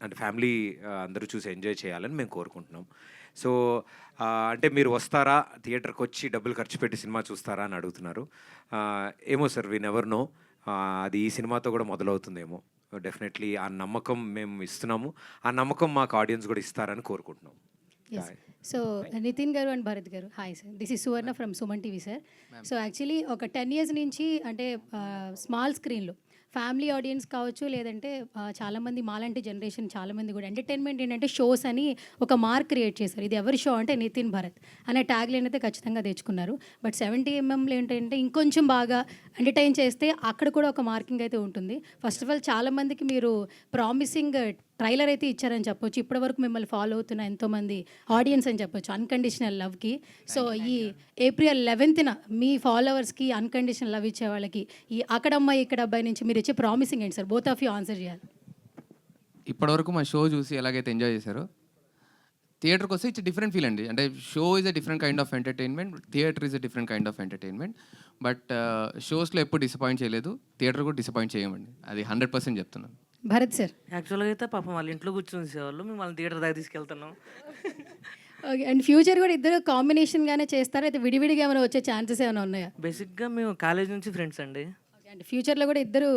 అంటే ఫ్యామిలీ అందరూ చూసి ఎంజాయ్ చేయాలని మేము కోరుకుంటున్నాం. సో అంటే మీరు వస్తారా, థియేటర్కి వచ్చి డబ్బులు ఖర్చు పెట్టి సినిమా చూస్తారా అని అడుగుతున్నారు. ఏమో సార్, వి నెవర్ నో. అది ఈ సినిమాతో కూడా మొదలవుతుందేమో. డెఫినెట్లీ ఆ నమ్మకం మేము ఇస్తున్నాము, ఆ నమ్మకం మాకు ఆడియన్స్ కూడా ఇస్తారని కోరుకుంటున్నాం. సో నితిన్ గారు అండ్ భరత్ గారు, hi sir, this is Suvarna from Suman TV sir. So actually ఒక 10 years నుంచి అంటే స్మాల్ స్క్రీన్లో ఫ్యామిలీ ఆడియన్స్ కావచ్చు, లేదంటే చాలామంది మాలాంటి జనరేషన్ చాలామంది కూడా ఎంటర్టైన్మెంట్ ఏంటంటే షోస్ అని ఒక మార్క్ క్రియేట్ చేశారు. ఇది ఎవరి షో అంటే నితిన్ భరత్ అనే ట్యాగ్ లైన్ అయితే ఖచ్చితంగా తెచ్చుకున్నారు. బట్ 70mm ఏంటంటే ఇంకొంచెం బాగా ఎంటర్టైన్ చేస్తే అక్కడ కూడా ఒక మార్కింగ్ అయితే ఉంటుంది. ఫస్ట్ ఆఫ్ ఆల్ చాలామందికి మీరు ప్రామిసింగ్ ట్రైలర్ అయితే ఇచ్చారని చెప్పొచ్చు. ఇప్పటివరకు మిమ్మల్ని ఫాలో అవుతున్న ఎంతోమంది ఆడియన్స్ అని చెప్పొచ్చు అన్కండిషనల్ లవ్కి. సో ఈ ఏప్రిల్ 11th మీ ఫాలోవర్స్కి అన్కండిషనల్ లవ్ ఇచ్చే వాళ్ళకి ఈ అక్కడమ్మాయి ఇక్కడ అబ్బాయి నుంచి మీరు ఇచ్చే ప్రామిసింగ్ ఏంటి sir? Both of you answer చేయాలి. ఇప్పటివరకు మా షో చూసి ఎలాగైతే ఎంజాయ్ చేశారో, థియేటర్కి వస్తే ఇట్స్ డిఫరెంట్ ఫీల్ అండి. అంటే show is a different kind of entertainment, theatre is a different kind of entertainment. But షోస్లో ఎప్పుడు డిసప్పాయింట్ చేయలేదు, థియేటర్ కూడా డిసప్పాయింట్ చేయమండి, అది 100% చెప్తున్నాను. భరత్ సార్, యాక్చువల్గా అయితే పాపం వాళ్ళ ఇంట్లో కూర్చొని చూసేవాళ్ళు, మేము వాళ్ళని థియేటర్ దాకా తీసుకెళ్తున్నాం. ఓకే, అండ్ ఫ్యూచర్ కూడా ఇద్దరు కాంబినేషన్గానే చేస్తారా, అయితే విడివిడిగా ఏమైనా వచ్చే ఛాన్సెస్ ఏమైనా ఉన్నాయా? బేసిక్గా మేము కాలేజ్ నుంచి ఫ్రెండ్స్ అండి. అంటే ఫ్యూచర్లో కూడా ఇద్దరు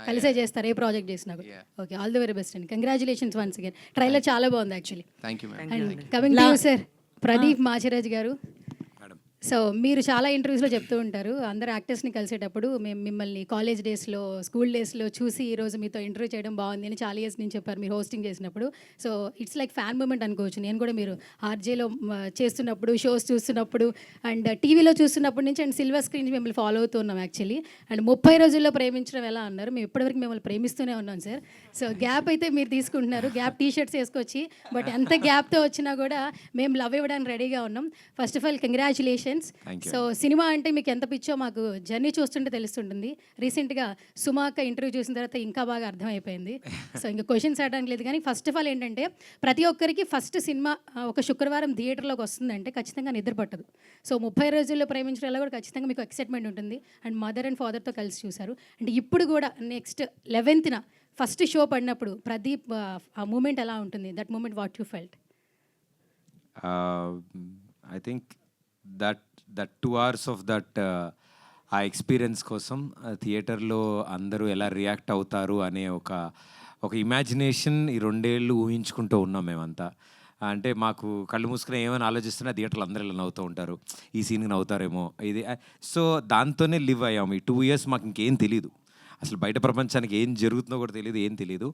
కలిసే చేస్తారు ఏ ప్రాజెక్ట్ చేసినా కూడా. Okay, all the very best అండి, కంగ్రాచులేషన్స్ వన్స్ అగైన్. ట్రైలర్ చాలా బాగుంది actually. Thank you ma'am. And coming to sir Pradeep Machiraj గారు. సో మీరు చాలా ఇంటర్వ్యూస్లో చెప్తూ ఉంటారు, అందరు యాక్టర్స్ని కలిసేటప్పుడు మేము మిమ్మల్ని కాలేజ్ డేస్లో, స్కూల్ డేస్లో చూసి ఈరోజు మీతో ఇంటర్వ్యూ చేయడం బాగుంది అని చాలా ఇయర్స్ నుంచి చెప్పారు మీరు హోస్టింగ్ చేసినప్పుడు. So it's like fan moment అనుకోవచ్చు. నేను కూడా మీరు ఆర్జేలో చేస్తున్నప్పుడు, షోస్ చూస్తున్నప్పుడు అండ్ టీవీలో చూస్తున్నప్పటి నుంచి అండ్ సిల్వర్ స్క్రీన్ మిమ్మల్ని ఫాలో అవుతూ ఉన్నాం యాక్చువల్లీ. అండ్ 30 రోజుల్లో ప్రేమించడం ఎలా అన్నారు, మేము ఇప్పటివరకు మిమ్మల్ని ప్రేమిస్తూనే ఉన్నాం సార్. సో గ్యాప్ అయితే మీరు తీసుకుంటున్నారు, గ్యాప్ టీషర్ట్స్ వేసుకొచ్చి, బట్ ఎంత గ్యాప్తో వచ్చినా కూడా మేము లవ్ ఇవ్వడానికి రెడీగా ఉన్నాం. First of all congratulations. So cinema అంటే మీకు ఎంత పిచ్చో మాకు జర్నీ చూస్తుంటే తెలుస్తుంటుంది. రీసెంట్గా సుమాక ఇంటర్వ్యూ చూసిన తర్వాత ఇంకా బాగా అర్థమైపోయింది. సో ఇంకా క్వశ్చన్స్ అడడానికి లేదు, కానీ ఫస్ట్ ఆఫ్ ఆల్ ఏంటంటే ప్రతి ఒక్కరికి ఫస్ట్ సినిమా ఒక శుక్రవారం థియేటర్లోకి వస్తుందంటే ఖచ్చితంగా నిద్ర పట్టదు. సో 30 రోజుల్లో ప్రేమించడంలో కూడా ఖచ్చితంగా మీకు ఎక్సైట్మెంట్ ఉంటుంది. అండ్ మదర్ అండ్ ఫాదర్తో కలిసి చూశారు. అండ్ ఇప్పుడు కూడా నెక్స్ట్ 11th ఫస్ట్ షో పడినప్పుడు ప్రదీప్ ఆ మూమెంట్ ఎలా ఉంటుంది? That moment what you felt? I think that 2 hours of that ఆ ఎక్స్పీరియన్స్ కోసం థియేటర్లో అందరూ ఎలా రియాక్ట్ అవుతారు అనే ఒక ఇమాజినేషన్ ఈ 2 ఏళ్ళు ఊహించుకుంటూ ఉన్నాం మేమంతా. అంటే మాకు కళ్ళు మూసుకుని ఏమైనా ఆలోచిస్తున్నా థియేటర్లో అందరూ ఇలా నవ్వుతూ ఉంటారు, ఈ సీన్కి నవ్వుతారేమో ఇది. సో దాంతోనే లివ్ అయ్యాము ఈ 2 years. మాకు ఇంకేం తెలీదు, అసలు బయట ప్రపంచానికి ఏం జరుగుతుందో కూడా తెలియదు, ఏం తెలీదు.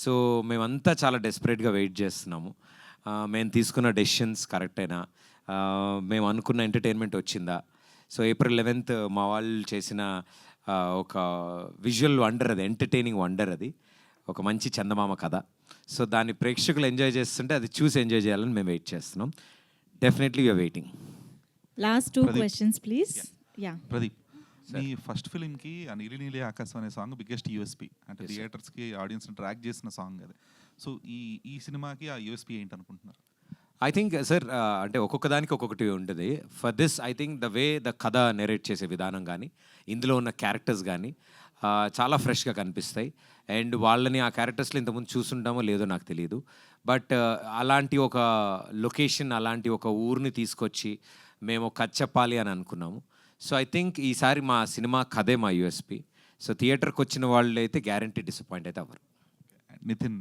సో మేమంతా చాలా డెస్పరేట్గా వెయిట్ చేస్తున్నాము. మేము తీసుకున్న డెసిషన్స్ కరెక్టేనా, మేము అనుకున్న ఎంటర్టైన్మెంట్ వచ్చిందా. సో ఏప్రిల్ 11th మా వాళ్ళు చేసిన ఒక విజువల్ వండర్, అది ఎంటర్టైనింగ్ వండర్, అది ఒక మంచి చందమామ కథ. సో దాన్ని ప్రేక్షకులు ఎంజాయ్ చేస్తుంటే అది చూసి ఎంజాయ్ చేయాలని మేము వెయిట్ చేస్తున్నాం. Definitely you're waiting. Last 2 questions please. Yeah Pradeep, మీ ఫస్ట్ ఫిలింకి ఆ నీలి నీలి ఆకాశం అనే సాంగ్ బిగ్గెస్ట్ యూఎస్పీ, అంటే థియేటర్స్కి ఆడియన్స్ని ట్రాక్ చేసిన సాంగ్ అది. సో ఈ సినిమాకి ఆ యూఎస్పీ ఏంటి అనుకుంటున్నారు? ఐ థింక్ సార్, అంటే ఒక్కొక్క దానికి ఒక్కొక్కటి ఉంటుంది. For this I think the way the కథ నెరేట్ చేసే విధానం కానీ, ఇందులో ఉన్న క్యారెక్టర్స్ కానీ చాలా ఫ్రెష్గా కనిపిస్తాయి. అండ్ వాళ్ళని ఆ క్యారెక్టర్స్లో ఇంతకుముందు చూసుంటామో లేదో నాకు తెలియదు, బట్ అలాంటి ఒక లొకేషన్, అలాంటి ఒక ఊరిని తీసుకొచ్చి మేము కథ చెప్పాలి అని అనుకున్నాము. సో ఐ థింక్ ఈసారి మా సినిమా కథే మా యూఎస్పీ. సో థియేటర్కి వచ్చిన వాళ్ళు అయితే గ్యారంటీ డిసప్పాయింట్ అయితే అవ్వరు. నితిన్,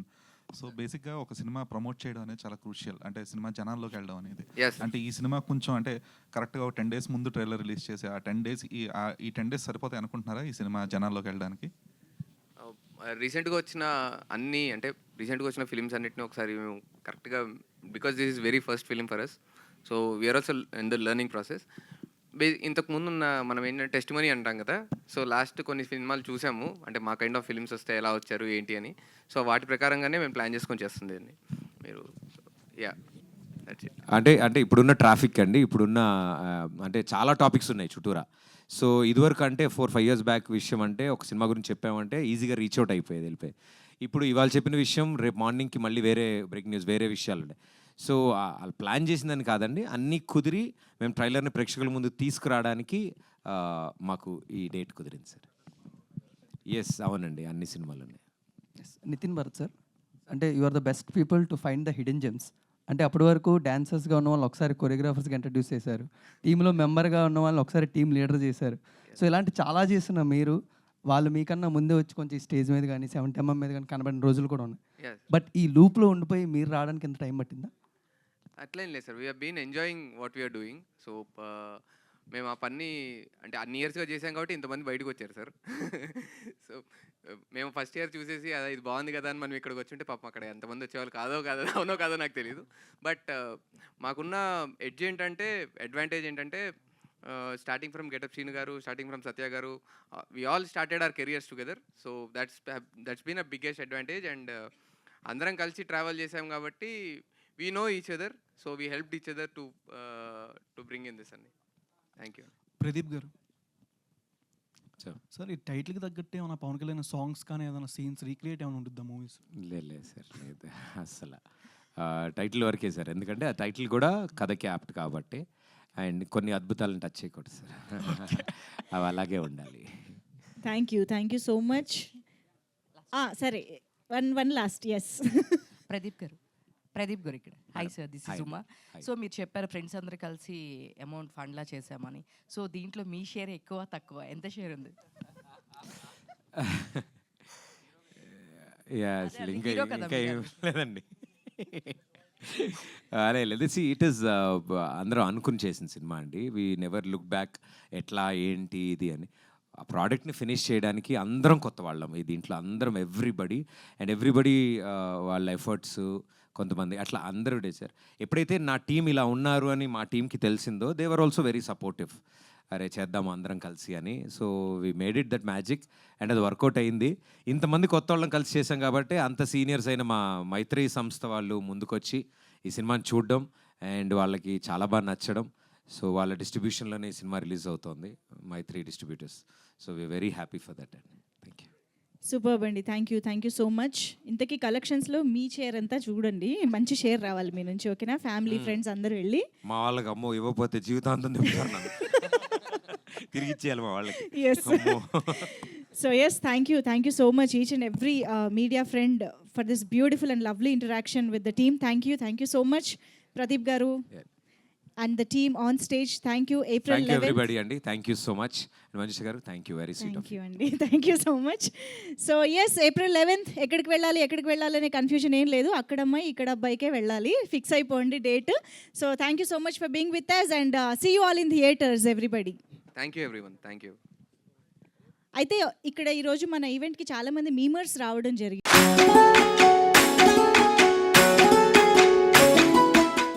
సో బేసిక్గా ఒక సినిమా ప్రమోట్ చేయడం అనేది చాలా క్రూషియల్, అంటే సినిమా జనాల్లోకి వెళ్ళడం అనేది. అంటే ఈ సినిమా కొంచెం అంటే కరెక్ట్గా ఒక 10 days ముందు ట్రైలర్ రిలీజ్ చేసి ఆ 10 days ఈ 10 days సరిపోతాయి అనుకుంటున్నారా ఈ సినిమా జనాల్లోకి వెళ్ళడానికి? రీసెంట్గా వచ్చిన రీసెంట్గా వచ్చిన ఫిలిమ్స్ అన్నిటిని ఒకసారి మేము కరెక్ట్గా, because this is very first film for us, so we are also in the learning process. ఇంతకు ముందు ఉన్న మనం ఏంటంటే టెస్టిమనీ అంటాం కదా, సో లాస్ట్ కొన్ని సినిమాలు చూసాము, అంటే మా కైండ్ ఆఫ్ ఫిలిమ్స్ వస్తే ఎలా వచ్చారు ఏంటి అని, సో వాటి ప్రకారంగానే మేము ప్లాన్ చేసుకొని చేస్తుంది అండి మీరు. యా, అంటే ఇప్పుడున్న ట్రాఫిక్ అండి, ఇప్పుడున్న అంటే చాలా టాపిక్స్ ఉన్నాయి చుట్టూరా. సో ఇదివరకు అంటే 4-5 years బ్యాక్ విషయం అంటే ఒక సినిమా గురించి చెప్పామంటే ఈజీగా రీచ్ అవుట్ అయిపోయేది, వెళ్ళిపోయి. ఇప్పుడు ఇవాళ చెప్పిన విషయం రేపు మార్నింగ్కి మళ్ళీ వేరే బ్రేకింగ్ న్యూస్, వేరే విషయాలు ఉన్నాయి. సో వాళ్ళు ప్లాన్ చేసిందని కాదండి, అన్నీ కుదిరి మేము ట్రైలర్ని ప్రేక్షకుల ముందు తీసుకురావడానికి మాకు ఈ డేట్ కుదిరింది సార్. ఎస్, అవునండి, అన్ని సినిమాలు. నితిన్ భరత్ సార్, అంటే you are the best people to find the hidden gems. అంటే అప్పటి వరకు డాన్సర్స్గా ఉన్న వాళ్ళు ఒకసారి కొరియోగ్రాఫర్స్గా ఇంట్రడ్యూస్ చేశారు, టీంలో మెంబర్గా ఉన్న వాళ్ళని ఒకసారి టీం లీడర్ చేశారు. సో ఇలాంటి చాలా చేసిన మీరు, వాళ్ళు మీకన్నా ముందే వచ్చి కొంచెం స్టేజ్ మీద కానీ 70mm మీద కానీ కనబడిన రోజులు కూడా ఉన్నాయి. బట్ ఈ లూప్లో ఉండిపోయి మీరు రావడానికి ఎంత టైం పట్టిందా? అట్లేం లేదు sir, we are been enjoying what we are doing. So మేము ఆ పని అంటే అన్ని ఇయర్స్గా చేసాం కాబట్టి ఇంతమంది బయటకు వచ్చారు సార్. సో మేము ఫస్ట్ ఇయర్ చూసేసి అదే ఇది బాగుంది కదా అని మనం ఇక్కడికి వచ్చుంటే పాపం అక్కడ ఎంతమంది వచ్చేవాళ్ళు అవునో కాదో నాకు తెలియదు. బట్ మాకున్న అడ్వాంటేజ్ ఏంటంటే స్టార్టింగ్ ఫ్రమ్ గెటప్ శ్రీను గారు, స్టార్టింగ్ ఫ్రమ్ సత్య గారు, we all started our careers together. So that's been a biggest advantage. And అందరం కలిసి ట్రావెల్ చేసాం కాబట్టి we know each other, so we helped each other to bring in this అండి. Thank you. Pradeep గారు sir, ఈ టైటిల్కి తగ్గట్టే ఏమైనా పవన్ కళ్యాణ్ సాంగ్స్ కానీ ఏదైనా సీన్స్ రీక్రియేట్ ఏమైనా ఉంటుందా మూవీస్? లేదు సార్, లేదు అసలు. టైటిల్ వరకే సార్, ఎందుకంటే ఆ టైటిల్ కూడా కథకి యాప్ట్ కాబట్టి, అండ్ కొన్ని అద్భుతాలను టచ్ చేయకూడదు సార్. అవి అలాగే ఉండాలి. Thank you so much. సరే, వన్ లాస్ట్. ఎస్, ప్రదీప్ గారు ఇక్కడ. Hi sir, this is Uma. So మీరు చెప్పారు ఫ్రెండ్స్ అందరూ కలిసి అమౌంట్ ఫండ్లా చేసామని. సో దీంట్లో మీ షేర్ ఎక్కువ తక్కువ ఎంత షేర్ ఉంది? ఇంకా ఏం లేదండి. అదే లేదు, ఇట్ ఈస్ అందరూ అనుకుని చేసిన సినిమా అండి. వీ నెవర్ లుక్ బ్యాక్ ఎట్లా ఏంటి ఇది అని. ఆ ప్రోడక్ట్ని ఫినిష్ చేయడానికి అందరం కొత్త వాళ్ళం ఈ దీంట్లో, అందరం ఎవ్రీబడి వాళ్ళ ఎఫర్ట్స్, కొంతమంది అట్లా అందరూ చేశారు. ఎప్పుడైతే నా టీం ఇలా ఉన్నారు అని మా టీంకి తెలిసిందో, they were also very supportive. అరే చేద్దాము అందరం కలిసి అని. So we made it that magic, and అది వర్కౌట్ అయింది. ఇంతమంది కొత్త వాళ్ళని కలిసి చేసాం కాబట్టి అంత సీనియర్స్ అయిన మా మైత్రి సంస్థ వాళ్ళు ముందుకొచ్చి ఈ సినిమాని చూడడం, అండ్ వాళ్ళకి చాలా బాగా నచ్చడం. సో వాళ్ళ డిస్ట్రిబ్యూషన్లోనే ఈ సినిమా రిలీజ్ అవుతుంది, Mythri distributors. So we very happy for that అండి. Thank you. సూపర్బ్ అండి. Thank you so much. ఇంతకీ కలెక్షన్స్లో మీ షేర్ అంతా చూడండి, మంచి షేర్ రావాలి మీ నుంచి, ఓకేనా? ఫ్యామిలీ ఫ్రెండ్స్ అందరూ వెళ్ళి మా వాళ్ళకి అమ్మో ఇవ్వకపోతే జీవితాంతం తింటారు నన్ను. తిరిగి ఇచ్చేయాలి మా వాళ్ళకి. Yes. So yes, thank you so much each and every media friend for this beautiful and lovely interaction with the team. Thank you so much Pradeep garu and the team on stage. Thank you. April 11th. Thank you everybody andi. Thank you so much. And Manjush garu, thank you, very sweet of you. Thank you so much. So yes, April 11th ఎక్కడికి వెళ్ళాలి అనే confusion ఏం లేదు. అక్కడ అమ్మాయి ఇక్కడ అబ్బాయికే వెళ్ళాలి, fix అయిపోండి date. So thank you so much for being with us and see you all in theaters everybody. Thank you everyone. Thank you. అయితే ఇక్కడ ఈరోజు మన ఈవెంట్కి చాలామంది మీమర్స్ రావడం జరిగింది.